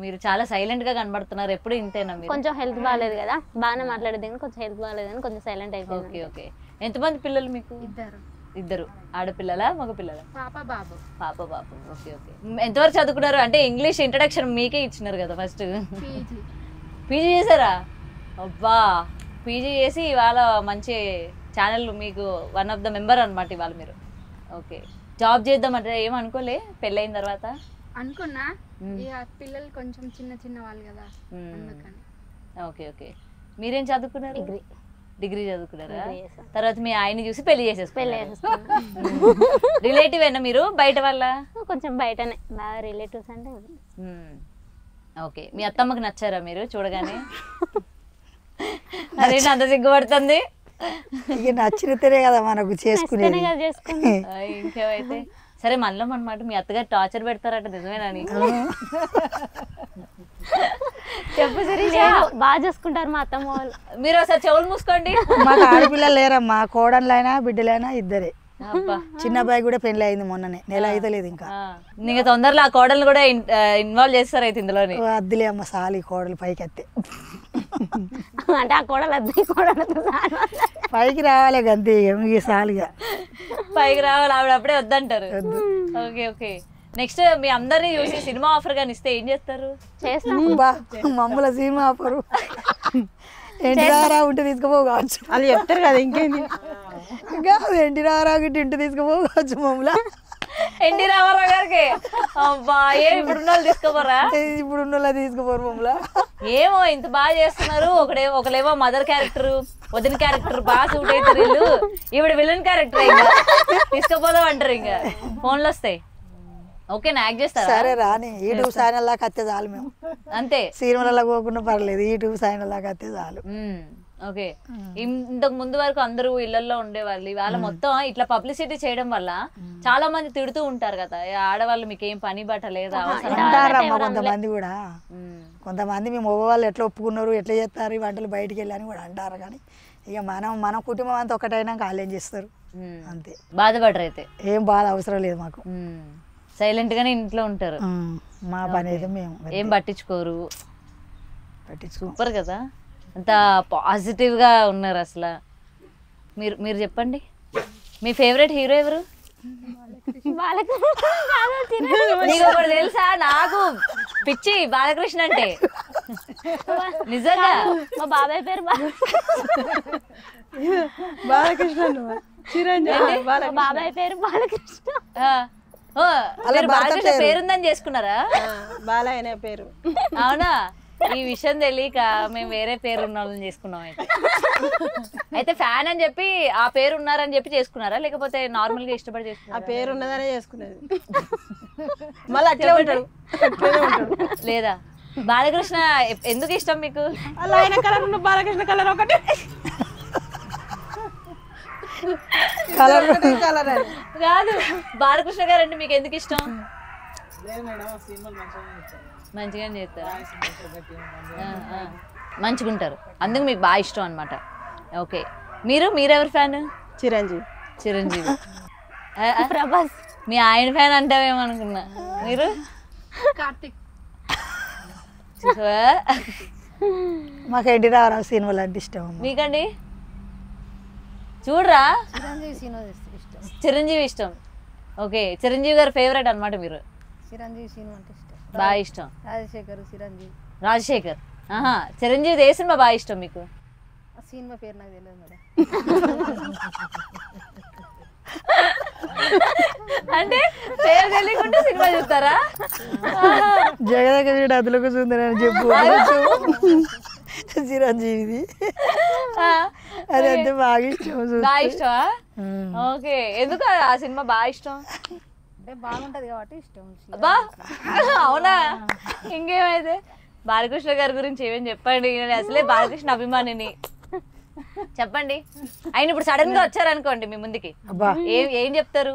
మీరు చాలా సైలెంట్ గా కనబడుతున్నారు. ఎప్పుడు ఇంతేనా? మీరు కొంచెం హెల్త్ బాగాలేదు కదా, బాగానే మాట్లాడేది కానీ కొంచెం హెల్త్ బాగాలేదు కానీ కొంచెం సైలెంట్ అయిపోయింది. ఓకే. ఎంతమంది పిల్లలు మీకు? ఇద్దరు. ఆడపిల్లలా మగ పిల్లలా? పాప బాబు. ఓకే. ఎంతవరకు చదువుకున్నారు? అంటే ఇంగ్లీష్ ఇంట్రడక్షన్ మీకే ఇచ్చినారు కదా ఫస్ట్. పీజీ చేశారా? అబ్బా, పీజీ చేసి ఇవాళ మంచి ఛానల్, మీకు వన్ ఆఫ్ ద మెంబర్ అనమాట ఇవాళ మీరు. ఓకే. జాబ్ చేద్దామంటే ఏమనుకోలే పెళ్ళైన తర్వాత? అనుకున్నా, ఇక పిల్లలు కొంచెం చిన్న వాళ్ళు కదా అందుకని. ఓకే. మీరేం చదువుకున్నారు? డిగ్రీ చదువుకున్నారా? తర్వాత మీ ఆయన్ని చూసి పెళ్లి చేసేసుకున్నారు. రిలేటివ్ అయినా మీరు? బయట వల్ల? కొంచెం బయటనే, బాగా రిలేటివ్స్ అంటే. ఓకే. మీ అత్తమ్మకి నచ్చారా మీరు చూడగానే? అదే అంత సిగ్గుపడుతుంది. ఇక నచ్చినతేనే కదా మనకు చేసుకునేది. ఇంకేమైతే సరే. మనలో అన్నమాట మీ అత్తగారు టార్చర్ పెడతారట, నిజమేనా? చెప్పు సరే. బాగా చూసుకుంటారు మా అత్తమ్మ వాళ్ళు. మీరు ఒకసారి చెవులు మూసుకోండి. మాకు ఆడపిల్లలు లేరమ్మా, కోడళ్ళైనా బిడ్డలైనా ఇద్దరే. చిన్న అబ్బాయి కూడా పెళ్లి అయింది మొన్ననే, నెల అయితే లేదు ఇంకా. నీకు తొందరలో ఆ కోడలు కూడా ఇన్వాల్వ్ చేస్తారు అయితే ఇందులోనే? అద్దులే అమ్మ, సాలి కోడలు పైకి ఎత్తే. అంటే ఆ కోడలు అద్దె కోడలు పైకి రావాలి గంతే, సాలిగా పైకి రావాలి. ఆవిడ అప్పుడే వద్దంటారు. ఓకే. నెక్స్ట్ మీ అందరినీ చూసి సినిమా ఆఫర్ గాని ఇస్తే ఏం చేస్తారు? మమ్మల సినిమా ఆఫరు ఎన్టీ రామారావు ఉంటే తీసుకుపోవు కావచ్చు. వాళ్ళు చెప్తారు కదా, ఇంకేంది. ఇంకా ఎన్టీ రామారావు గిట్టి ఇంటి తీసుకుపోవు కావచ్చు మమ్మల్ని. ఎన్టీ రామారావు గారికి? అబ్బా, ఇప్పుడున్న వాళ్ళు తీసుకోపోరా? ఇప్పుడున్న వాళ్ళు తీసుకుపోరు మమ్మల్ని. ఏమో ఇంత బాగా చేస్తున్నారు. ఒకలేమో మదర్ క్యారెక్టర్, వదిన క్యారెక్టర్ బాగా సూట్ అవుతారు వీళ్ళు. ఇప్పుడు విలన్ క్యారెక్టర్ ఇంకా తీసుకుపోదాం అంటారు. ఇంకా ఫోన్లు వస్తాయి. ఓకే, యాక్ట్ చేస్తారా? సరే రాని, యూట్యూబ్ ఛానల్ లాగా అత్తే చాలు మేము. అంతే, సినిమాలలో పోకుండా పర్లేదు, యూట్యూబ్ ఛానల్ లాగా అత్తే చాలు. ఓకే. ఇంతకు ముందు వరకు అందరూ ఇళ్లలో ఉండేవాళ్ళు, ఇవాళ మొత్తం ఇట్లా పబ్లిసిటీ చేయడం వల్ల చాలా మంది తిడుతూ ఉంటారు కదా, ఆడవాళ్ళు మీకు ఏం పని బట్ట లేదా అంటారమ్మా కొంతమంది కూడా. కొంతమంది మేము మగవాళ్ళు ఎట్లా ఒప్పుకున్నారు, ఎట్లా చేస్తారు ఈ వంటలు బయటికి వెళ్ళని కూడా అంటారు. కానీ ఇక మన కుటుంబం అంతా ఒకటైనాక వాళ్ళు ఏం చేస్తారు అంతే. బాధపడరు అయితే? ఏం బాధ అవసరం లేదు మాకు, సైలెంట్ గానే ఇంట్లో ఉంటారు. మా పని అయితే మేము ఏం పట్టించుకోరు. పట్టించుకో. సూపర్ కదా, అంత పాజిటివ్ గా ఉన్నారు అసలు. మీరు చెప్పండి, మీ ఫేవరెట్ హీరో ఎవరు? నీకు ఒకటి తెలుసా, నాకు పిచ్చి బాలకృష్ణ అంటే. నిజంగా మా బాబాయ్ పేరు బాలకృష్ణ, చిరంజీవి, మా బాబాయ్ పేరు బాలకృష్ణ. బాలకృష్ణ పేరుందని చేసుకున్నారా? బాలయ్య అనే పేరు. అవునా? ఈ విషయం తెలియక మేము వేరే పేరు ఉన్న వాళ్ళని చేసుకున్నాం. అయితే ఫ్యాన్ అని చెప్పి ఆ పేరు ఉన్నారని చెప్పి చేసుకున్నారా, లేకపోతే నార్మల్ గా ఇష్టపడి ఆ చేసుకున్నారా? పేరు ఉన్నదనే చేసుకునేది. మళ్ళీ అట్లే ఉంటాడు, అట్లనే ఉంటాడు. లేదా బాలకృష్ణ ఎందుకు ఇష్టం మీకు? అలా ఆయన కలర్ ఉన్న బాలకృష్ణ కలర్ ఒకటి, కలర్ కలర్ అని కాదు, బాలకృష్ణ గారు అంటే మీకు ఎందుకు ఇష్టం? మంచిగానే చేస్తారు, మంచిగా ఉంటారు, అందుకు మీకు బాగా ఇష్టం అనమాట. ఓకే. మీరెవరు ఫ్యాన్? చిరంజీవి. చిరంజీవి. ప్రభాస్. మీ ఆయన ఫ్యాన్ అంటావేమనుకున్నా. మీరు? కార్తిక్. మాకు ఎన్టీ రామారావు సినిమాలు అంటే ఇష్టం. మీకండి? చూడరా, చిరంజీవి సినిమా ఇష్టం. చిరంజీవి ఇష్టం. ఓకే, చిరంజీవి గారు ఫేవరెట్ అనమాట మీరు. చిరంజీవి సినిమా అంటే ఇష్టం, బాగా ఇష్టం. రాజశేఖర్ చిరంజీవి. రాజశేఖర్. ఆహా, చిరంజీవి ఏ సినిమా బాగా ఇష్టం మీకు? ఆ సినిమా పేరు నాకు తెలియదు మేడం. అంటే పేరు తెలియకుండా సినిమా చూస్తారా? జగదగ వీడు అదులకు సుందరని చెప్పు చిరంజీవిది, అదంతే బాగా ఇష్టం. బాగా ఇష్టమా? ఓకే, ఎందుకు ఆ సినిమా బాగా ఇష్టం? అంటే బాగుంటది కాబట్టి ఇష్టం. అబ్బా, అవునా? ఇంకేమైతే బాలకృష్ణ గారి గురించి ఏమేమి చెప్పండి, నేను అసలే బాలకృష్ణ అభిమానిని. చెప్పండి. ఆయన ఇప్పుడు సడన్ గా వచ్చారనుకోండి మీ ముందుకి, ఏం చెప్తారు?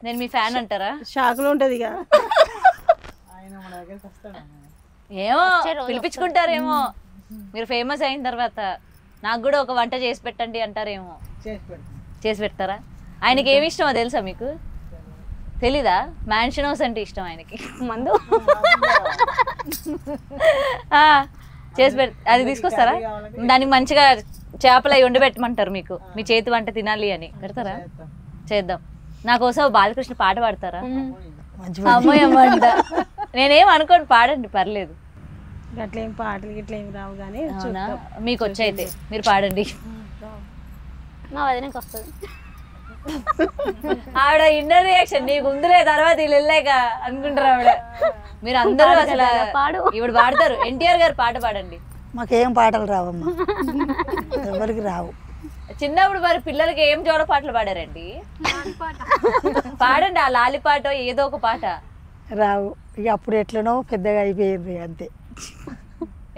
నేను మీ ఫ్యాన్ అంటారా? షాకులు ఉంటది ఇక. ఏమో పిలిపించుకుంటారేమో, మీరు ఫేమస్ అయిన తర్వాత నాకు కూడా ఒక వంట చేసి పెట్టండి అంటారేమో. చేసి పెడతారా? ఆయనకి ఏమి ఇష్టమో తెలుసా మీకు? తెలీదా? మ్యాన్షన్ హౌస్ అంటే ఇష్టం ఆయనకి. మందు చేసి అది తీసుకొస్తారా? దానికి మంచిగా చేపలు అవి వండి పెట్టమంటారు మీకు, మీ చేతి వంట తినాలి అని. పెడతారా? చేద్దాం. నా కోసం బాలకృష్ణ పాట పాడతారా? అమ్మయ్యమ్మంట. నేనేం అనుకోండి, పాడండి, పర్లేదు. అట్లేం పాటలు గిట్లా ఏం రావు కానీ. అవునా? మీకు వచ్చైతే మీరు పాడండి. మా వదినకి వస్తుంది. ఆవిడ ఇన్నర్ రియాక్షన్ నీకు ఉందిలే, తర్వాత వీళ్ళు వెళ్ళాక అనుకుంటారు ఆవిడ. మీరు అందరూ అసలు ఇప్పుడు పాడతారు. ఎన్టీఆర్ గారు పాట పాడండి. మాకేం పాటలు రావమ్మా, ఎవరికి రావు. చిన్నప్పుడు మరి పిల్లలకి ఏం జోడ పాటలు పాడారండి? పాడండి, ఆ లాలి పాట ఏదో ఒక పాట. రావు. ఇక అప్పుడు ఎట్లనో పెద్దగా అయిపోయింది అంతే.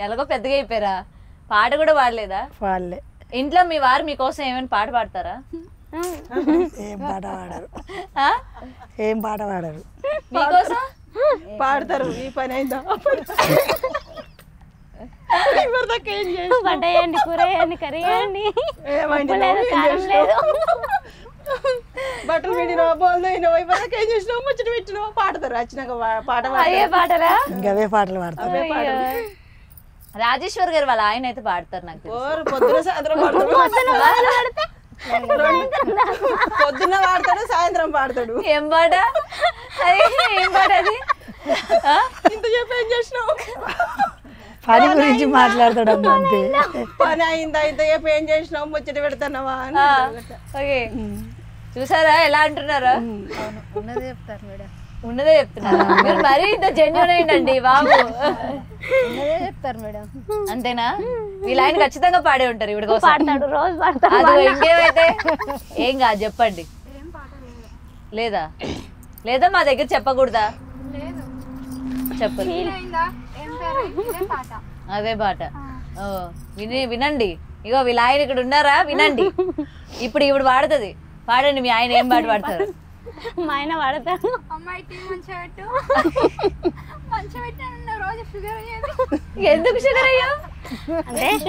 ఎలాగో పెద్దగా అయిపోయారా? పాట కూడా పాడలేదా? వాళ్ళే. ఇంట్లో మీ వారు మీకోసం ఏమైనా పాట పాడతారా? ఏం పాట పాడరు, ఏం పాట పాడరు. మీకోసం పాడతారు. ఈ పని అయిందా, వంట చేయండి, కూర చేయండి, కర్రీ చేయండి, బట్టలు పెట్టినావా, బోల్ అయినావా, ఇవరకు ఏం చేసినావు, ముచ్చట పెట్టినావా, పాడతారు. వచ్చినాక పాట పాటరా? ఇంకవే పాటలు పాడతారు. రాజేశ్వర్ గారు వాళ్ళ ఆయన అయితే పాడతారు. నాకు పొద్దున సాయంత్రం పాడతాడు, పొద్దున్న పాడతాడు, సాయంత్రం పాడతాడు. ఏం పాట? ఏం పాట అది? ఇంత చెప్పి ఏం చేసినావు, పని గురించి మాట్లాడతాడు అంతే. పని అయిందా, ఇంత చెప్పి ఏం చేసినావు, ముచ్చట పెడతానవా అని. ఓకే, చూసారా ఎలా అంటున్నారా? ఉన్నదే చెప్తారు మేడం. ఉన్నదే చెప్తున్నారు. మీరు మరీ ఇంత జెన్యూన్ అయిందండి బాబు. ఉన్నదే చెప్తారు మేడం. అంతేనా? వీళ్ళు ఆయన ఖచ్చితంగా పాడే ఉంటారు ఇవిడ కోసం. పాడతాడు, రోజు పాడతాడు. అది ఇంకేమైతే ఏం కాదు, చెప్పండి. లేదా? లేదా మా దగ్గర చెప్పకూడదా? చెప్పండి. ఏం పేరు? ఇదే పాట. అదే పాట. వినండి, ఇగో వీళ్ళ ఆయన ఇక్కడ ఉన్నారా, వినండి. ఇప్పుడు పాడుతుంది, పాడండి. మీ ఆయన ఏం పాట పాడతారు? మా ఆయన వాడతారు. అమ్మాయి టీ మంచిగా పెట్టు, మంచిగా పెట్టాను రోజు షుగర్ అయ్యేది. ఎందుకు షుగర్ అయ్యా?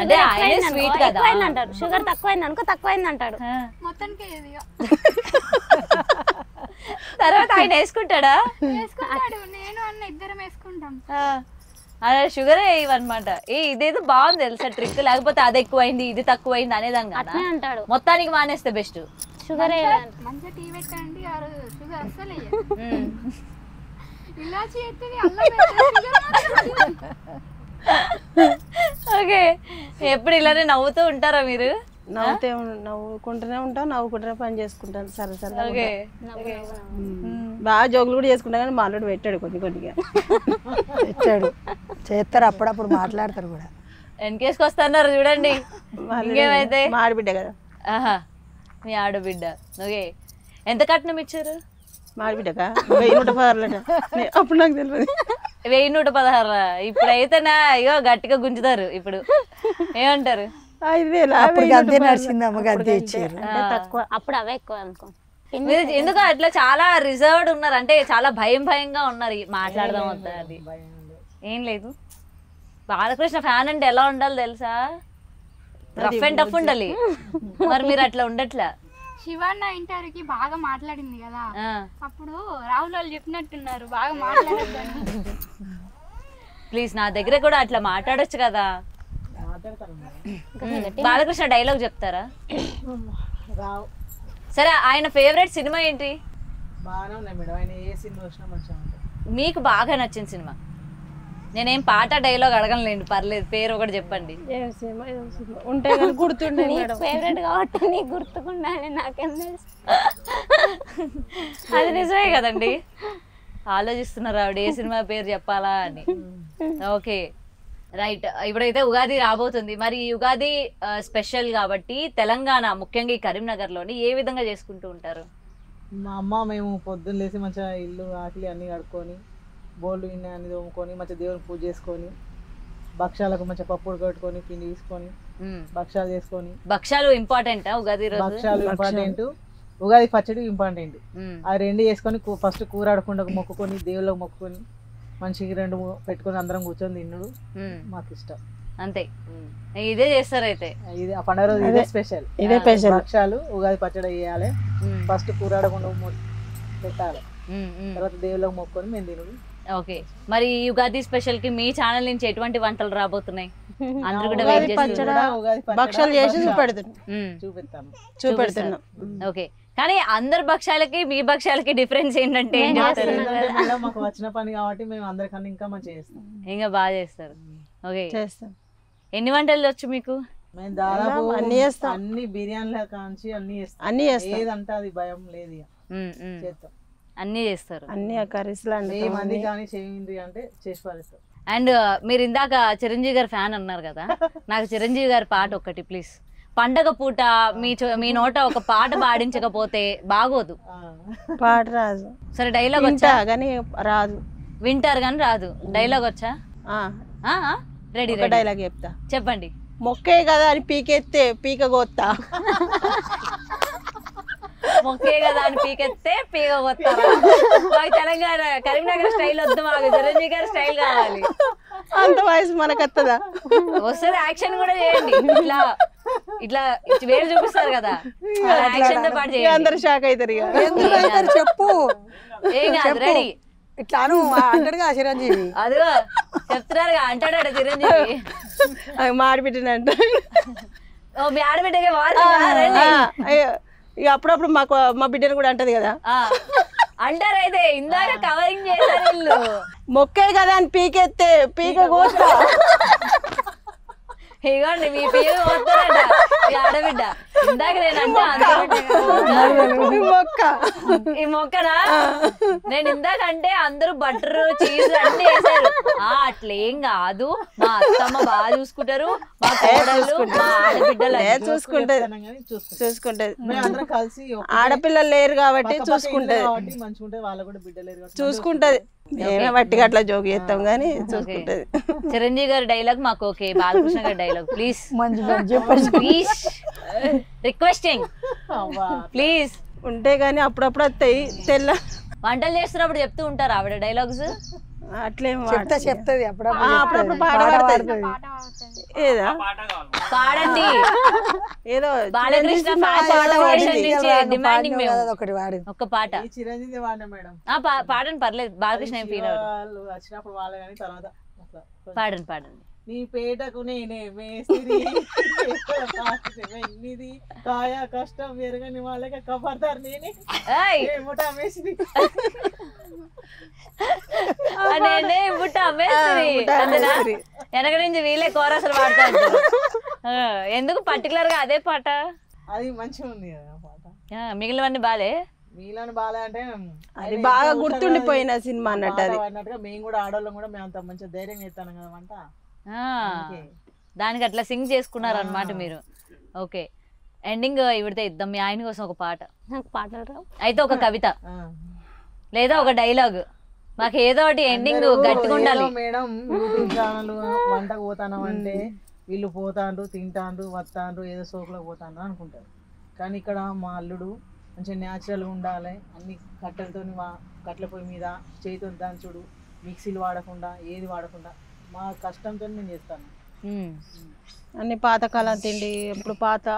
అంటే ఆయన స్వీట్ కదా అంటారు, షుగర్ తక్కువైంది అనుకో తక్కువైంది అంటాడు. మొత్తానికి ఏది తర్వాత ఆయన వేసుకుంటాడా? వేసుకుంటాడు, నేను అన్న ఇద్దరం వేసుకుంటాం. అలా షుగర్ ఇవన్నమాట. ఇదేదో బాగుంది తెలుసా ట్రిక్, లేకపోతే అది ఎక్కువైంది ఇది తక్కువైంది అనేదాన్ని కదా. అట్లే అంటాడు. మొత్తానికి మానేస్తే బెస్ట్. షుగర్ మంచిగా టీ పెట్టండి, ఆ రోజు షుగర్ అస్సలు ఇలాచి ఎత్తుంది, అల్లం ఓకే. ఎప్పుడు ఇలానే నవ్వుతూ ఉంటారా మీరు? నవ్వుకుంటూనే ఉంటాం, నవ్వుకుంటూనే పని చేసుకుంటాను. సరే సరే. ఓకే. బాగా జోకులు కూడా చేసుకుంటా, కానీ మాట్లాడి పెట్టాడు కొద్దిగా పెట్టాడు. చేస్తారు, అప్పుడప్పుడు మాట్లాడతారు కూడా. ఎన్కేస్కి వస్తున్నారు చూడండి. ఇంకేమైతే మా ఆడబిడ్డ కదా. ఆహా, మీ ఆడబిడ్డ. ఓకే. ఎంత కట్నం ఇచ్చారు? మా ఆడబిడ్డకా 1116. అప్పుడు నాకు తెలియదు. 1116. ఇప్పుడైతేనా ఇగో గట్టిగా గుంజుతారు. ఇప్పుడు ఏమంటారు? 5000. అప్పుడు గద్దే నడిచిందమ్మ, గద్దే ఇచ్చారు. తక్కువ. అప్పుడు అవే ఎక్కువ అనుకో. మీరు ఎందుకు అట్లా చాలా రిజర్వ్డ్ ఉన్నారు, అంటే చాలా భయంగా ఉన్నారు? మాట్లాడదాం వద్దా? అది ఏం లేదు. బాలకృష్ణ ఫ్యాన్ అంటే ఎలా ఉండాలి తెలుసా? రఫ్ అండ్ టఫ్ ఉండాలి. మరి మీరు అట్లా ఉండట్లా. శివన్న ఇంటర్వ్యూకి బాగా మాట్లాడింది కదా, అప్పుడు రాహుల్ వాళ్ళు చెప్పినట్టున్నారు బాగా మాట్లాడద్దని. ప్లీజ్ నా దగ్గర కూడా అట్లా మాట్లాడొచ్చు కదా. బాలకృష్ణ డైలాగ్ చెప్తారా? సరే, ఆయన ఫేవరెట్ సినిమా ఏంటి? బాగానే ఉన్నాయి మేడం, ఆయన ఏ సినిమా వచ్చినా మంచిగా ఉంటుంది. మీకు బాగా నచ్చిన సినిమా? నేనేం పాట డైలాగ్ అడగలేండి, పర్లేదు, పేరు ఒకటి చెప్పండి. ఉంటే కానీ గుర్తుండే. ఫేవరెట్ కాబట్టి నీకు గుర్తుకుండాలి, నాకేం తెలుసు. అది నిజమే కదండి. ఆలోచిస్తున్నారు ఆవిడ ఏ సినిమా పేరు చెప్పాలా అని. Okay right. ఇప్పుడైతే ఉగాది రాబోతుంది. మరి ఈ ఉగాది స్పెషల్ కాబట్టి తెలంగాణ, ముఖ్యంగా ఈ కరీంనగర్లోని ఏ విధంగా చేసుకుంటూ ఉంటారు? మా అమ్మ మేము పొద్దున్న లేసి మంచిగా ఇల్లు ఆకలి అన్నీ కడుక్కొని, బోళ్ళు ఇన్ని అన్ని తోముకొని, మంచిగా దేవుని పూజ చేసుకొని, భక్షాలకు మంచిగా పప్పులు కట్టుకొని, పిండి తీసుకొని భక్షాలు చేసుకొని. భక్షాలు ఇంపార్టెంటా ఉగాది రోజు? భక్షాలు ఇంపార్టెంట్, ఉగాది పచ్చడి ఇంపార్టెంట్. ఆ రెండు చేసుకొని ఫస్ట్ కూర ఆడకుండా మొక్కుకొని, దేవుళ్ళకి మొక్కుకొని, మంచిగా 2 పెట్టుకొని అందరం కూర్చొని తిన్నుడు మాకు ఇష్టం. అంతే, ఇదే చేస్తారు అయితే. ఇది ఆ పండుగ రోజు ఇదే స్పెషల్. ఇదే స్పెషల్. భక్షాలు, ఉగాది పచ్చడి వేయాలి, ఫస్ట్ కూర ఆడకుండా పెట్టాలి, తర్వాత దేవుళ్ళకి మొక్కుకొని మేము తినుడు. ఓకే. మరి ఈ ఉగాది స్పెషల్ కి మీ ఛానల్ నుంచి ఎటువంటి వంటలు రాబోతున్నాయి? అందరూ కూడా ఉగాది భక్షాలు చేసి చూపెడుతున్నాం. ఓకే. కానీ అందరి భక్షాలకి మీ భక్షాలకి డిఫరెన్స్ ఏంటంటే? మాకు వచ్చిన పని కాబట్టి మేము అందరికన్నా ఇంకా మంచిగా చేస్తాం, ఇంకా బాగా చేస్తారు. ఓకే, చేస్తాం. ఎన్ని వంటలు వచ్చు మీకు? మేము దాదాపు అన్ని చేస్తాం. అన్ని బిర్యానీల కాంచి అన్ని చేస్తాం. అన్ని చేస్తాం. ఏదంటే అది భయం లేదు, చేస్తాం. అన్ని చేస్తారు. అన్ని కర్రీస్ మంది కానీ చేయండి అంటే చేసి పారేస్తాం. అండ్ మీరు ఇందాక చిరంజీవి గారి ఫ్యాన్ అన్నారు కదా, నాకు చిరంజీవి గారి పాట ఒకటి ప్లీజ్. పండగ పూట మీ నోట ఒక పాట పాడించకపోతే బాగోదు. పాట రాదు. సరే, డైలాగ్ వచ్చా? కానీ రాదు. వింటారు కానీ రాదు. డైలాగ్ వచ్చా? రెడీ. డైలాగ్ చెప్తా, చెప్పండి. మొక్కే కదా అని పీకెత్తే పీక గోత్తా. మొక్కే కదా అని పీకెత్తే పీక కొత్తారా? మాకు తెలంగాణ కరీంనగర్ స్టైల్ వద్దు, మాకు చిరంజీవి గారి స్టైల్ కావాలి. అంత వయసు మనకు వస్తుందా? వస్తుంది, యాక్షన్ కూడా చేయండి. ఇట్లా ఇట్లా వేలు చూపిస్తారు కదా, యాక్షన్ తో పాటు చేయండి. అందరు షాక్ అవుతారు. చెప్పు, ఏం కాదు, రెడీ. ఇట్లా అంటాడుగా చిరంజీవి. అదిగో చెప్తున్నారు అంటాడు చిరంజీవి. మా ఆడబిడ్డనంట. ఓ, మీ ఆడబిడ్డగా ఇక అప్పుడప్పుడు మాకు మా బిడ్డను కూడా అంటది కదా. అంటారైతే ఇందాక కవరింగ్ చేశారు వీళ్ళు. మొక్కే కదా అని పీకెత్తే పీక కోస్తా. ఇగోండి మీ పీక కోస్తారంట మీ ఆడబిడ్డ. ఇందాక నేనంటే అందరూ మొక్క ఈ మొక్కనా నేను ఇందాక అంటే అందరూ బటర్ చీజ్ అన్ని వేసారు. అట్లేం కాదు, మా అత్తమ్మ బాగా చూసుకుంటారు, మా కోడళ్ళు మా ఆడబిడ్డలు చూసుకుంటది. మేమందరం కలిసి ఆడపిల్లలు లేరు కాబట్టి చూసుకుంటది, మంచిగా ఉంటది. వాళ్ళ కూడా బిడ్డ లేరు కాబట్టి చూసుకుంటది. మేమే బట్టిగా అట్లా జోగి చేస్తాం కానీ చూసుకుంటది. చిరంజీవి గారి డైలాగ్ మాకు ఓకే, బాలకృష్ణ గారి dialogue please please requesting please ఉంటే గానీ అప్పుడప్పుడు వస్తాయి. తెల్ల వంటలు చేస్తున్నప్పుడు చెప్తూ ఉంటారు ఆవిడ డైలాగ్స్. అట్లేం చెప్తుంది అప్పుడప్పుడు పాట పాడుతుంది. ఏదా పాడండి ఏదో బాలకృష్ణ డిమాండింగ్ మేము ఒకటి వాడి ఒక్క పాట. చిరంజీవి వాడినా మేడం. పాడండి పర్లేదు, బాలకృష్ణ ఏం ఫీల్ అవ్వదు. వాళ్ళు వచ్చినప్పుడు వాళ్ళే కానీ తర్వాత అట్లా పాడండి పాడండి. నీ పేటకు నేనే మేస్త్రి ఎన్నిది కాయ కష్టం ఎరగని వాళ్ళకి కబర్దార్ నేనే ఏముటా మేస్త్రి నేనే బుట్ట మేస్త్రి అంతేనా? వెనక నుంచి వీళ్ళే కోరసలు పాడుతూ ఉంటారు. ఎందుకు పర్టికులర్ గా అదే పాట? అది మంచిగా ఉంది కదా పాట. మిగిలినవన్నీ బాలే. మీలోని బాలే అంటే అది బాగా గుర్తుండిపోయిన సినిమా అన్నట్టు. అది అన్నట్టుగా మేము కూడా ఆడవాళ్ళం కూడా మేము అంత మంచిగా ధైర్యం చేస్తాను కదా వంట. దానికి అట్లా సింగ్ చేసుకున్నారు అన్నమాట మీరు. ఓకే, ఎండింగ్ ఇవిడితే ఇద్దాం మీ ఆయన కోసం ఒక పాట. నాకు పాటలు రావు. అయితే ఒక కవిత లేదా ఒక డైలాగ్, మాకు ఏదో ఒకటి ఎండింగ్ గట్టిగా ఉండాలి. మేడం యూట్యూబ్ ఛానల్ వంటకు పోతాను అంటే వీళ్ళు పోతాండ్రు తింటాండ్రు వస్తాండ్రు ఏదో సోకులకు పోతాండ్రు అనుకుంటారు. కానీ ఇక్కడ మా అల్లుడు మంచిగా న్యాచురల్గా ఉండాలి. అన్ని కట్టెలతో కట్టెల పొయ్యి మీద చేతితో దంచుడు, మిక్సీలు వాడకుండా ఏది వాడకుండా మా కష్టంతో నేను చేస్తాను. అన్ని పాతకాలం తిండి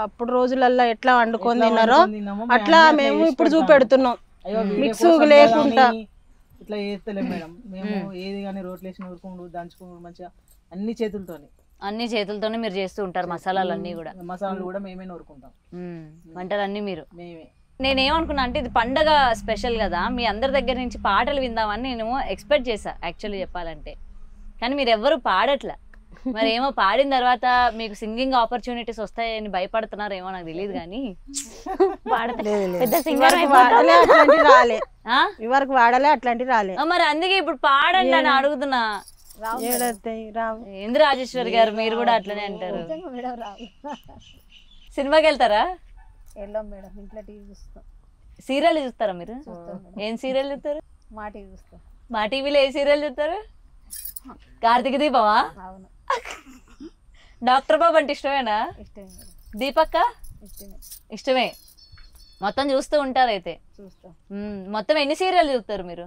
అప్పుడు రోజులల్లో ఎట్లా వండుకొని తిన్నారో అట్లా మేము ఇప్పుడు చూపెడుతున్నాం. మిక్స్ లేకుండా ఇట్లా చేస్తలేం మేడం. మేము ఏది కానీ రోట్లు వేసి నూరుకుండు దంచుకుండు మంచిగా అన్ని చేతులతోనే మీరు చేస్తూ ఉంటారు. మసాలాలు అన్ని కూడా మసాలాలు కూడా మేమే నూరుకుంటాం. వంటలు అన్ని మీరు మేమే. నేనేమనుకున్నా అంటే ఇది పండగ స్పెషల్ కదా, మీ అందరి దగ్గర నుంచి పాటలు విందామని నేను ఎక్స్పెక్ట్ చేశా యాక్చువల్లీ చెప్పాలంటే. కానీ మీరు ఎవ్వరు పాడట్లా. మరి ఏమో పాడిన తర్వాత మీకు సింగింగ్ ఆపర్చునిటీస్ వస్తాయని భయపడుతున్నారేమో నాకు తెలియదు. కానీ పెద్ద సింగర్ రాలే, ఇవరకు వాడలే అట్లాంటి రాలే. మరి అందుకే ఇప్పుడు పాడండి అని అడుగుతున్నా. ఏంది రాజేశ్వరి గారు మీరు కూడా అట్లనే అంటారు. సినిమాకి వెళ్తారా? వెళ్ళాం మేడం, ఇంట్లో టీవీ చూస్తాం. సీరియల్ చూస్తారా మీరు? ఏం సీరియల్ చూస్తారు? మా టీవీ చూస్తాం. మా టీవీలో ఏ సీరియల్ చూస్తారు? కార్తీక దీపమా? అవును. డాక్టర్ బాబు అంటే ఇష్టమేనా? ఇష్టమే మేడం. దీపక్క ఇష్టమే. మొత్తం చూస్తూ ఉంటారు అయితే? చూస్తాం. మొత్తం ఎన్ని సీరియల్ చూస్తారు మీరు?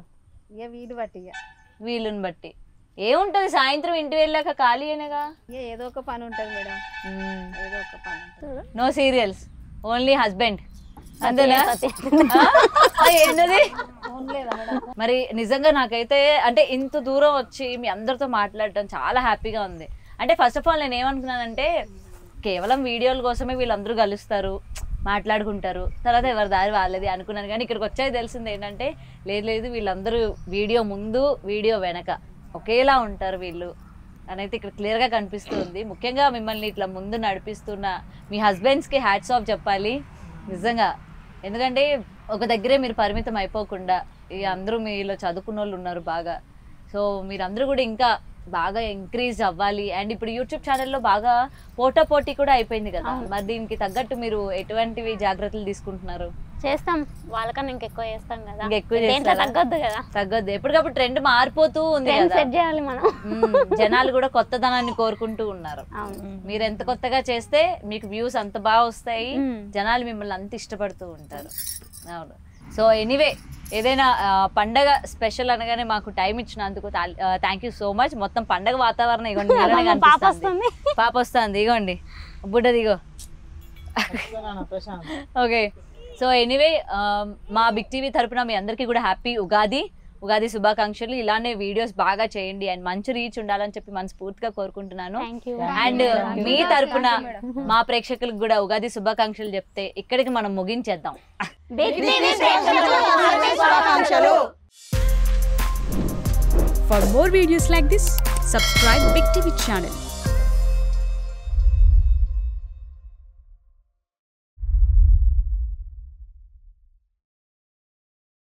ఇక వీలు బట్టి వీలుని బట్టి. ఏముంటది సాయంత్రం ఇంటి వెళ్ళాక ఖాళీ అయినగా? ఏదో ఒక పని ఉంటుంది మేడం, ఏదో ఒక పని ఉంటుంది. నో సీరియల్స్, ఓన్లీ హస్బెండ్ అంతేనా? ఏంటది మరి? నిజంగా నాకైతే అంటే ఇంత దూరం వచ్చి మీ అందరితో మాట్లాడటం చాలా హ్యాపీగా ఉంది. అంటే ఫస్ట్ ఆఫ్ ఆల్ నేను ఏమనుకున్నానంటే కేవలం వీడియోల కోసమే వీళ్ళందరూ కలుస్తారు, మాట్లాడుకుంటారు, తర్వాత ఎవరి దారి వాళ్ళది అనుకున్నాను. కానీ ఇక్కడికి వచ్చాక తెలిసింది ఏంటంటే లేదు వీళ్ళందరూ వీడియో ముందు వీడియో వెనక ఒకేలా ఉంటారు వీళ్ళు అనేది ఇక్కడ క్లియర్గా కనిపిస్తుంది. ముఖ్యంగా మిమ్మల్ని ఇట్లా ముందు నడిపిస్తున్న మీ హస్బెండ్స్కి హ్యాట్స్ ఆఫ్ చెప్పాలి నిజంగా. ఎందుకంటే ఒక దగ్గరే మీరు పరిమితం అయిపోకుండా ఇక అందరూ మీలో చదువుకున్న వాళ్ళు ఉన్నారు బాగా. సో మీరందరూ కూడా ఇంకా బాగా ఎంకరేజ్ అవ్వాలి. అండ్ ఇప్పుడు యూట్యూబ్ ఛానల్లో బాగా పోటీ కూడా అయిపోయింది కదా, మరి దీనికి తగ్గట్టు మీరు ఎటువంటివి జాగ్రత్తలు తీసుకుంటున్నారు? చేస్తాం, వాళ్ళకన్నా ఇంకెక్కువ చేస్తాం కదా. ఇంకెక్కువ తగ్గొద్దు కదా, తగ్గొద్దు. ఎప్పటికప్పుడు ట్రెండ్ మారిపోతూ ఉంది కదా, సెట్ చేయాలి మనం. జనాలు కూడా కొత్తదనాన్ని కోరుకుంటూ ఉన్నారు. మీరు ఎంత కొత్తగా చేస్తే మీకు వ్యూస్ అంత బాగా వస్తాయి, జనాలు మిమ్మల్ని అంత ఇష్టపడుతూ ఉంటారు. అవును. సో ఎనీవే ఏదైనా పండగ స్పెషల్ అనగానే మాకు టైం ఇచ్చినందుకు థ్యాంక్ యూ సో మచ్. మొత్తం పండగ వాతావరణం ఇగోండి, పాప వస్తుంది ఇగోండి, బుడ్డ దిగో. ఓకే. సో ఎనీవే మా బిగ్ టీవీ తరపున మీ అందరికీ కూడా హ్యాపీ ఉగాది శుభాకాంక్షలు. ఇలానే వీడియోస్ బాగా చేయండి అండ్ మంచి రీచ్ ఉండాలని చెప్పి మనస్ఫూర్తిగా కోరుకుంటున్నాను. అండ్ మీ తరపున మా ప్రేక్షకులకు కూడా ఉగాది శుభాకాంక్షలు చెప్తే ఇక్కడికి మనం ముగించేద్దాం. For more videos like this, subscribe Big TV channel.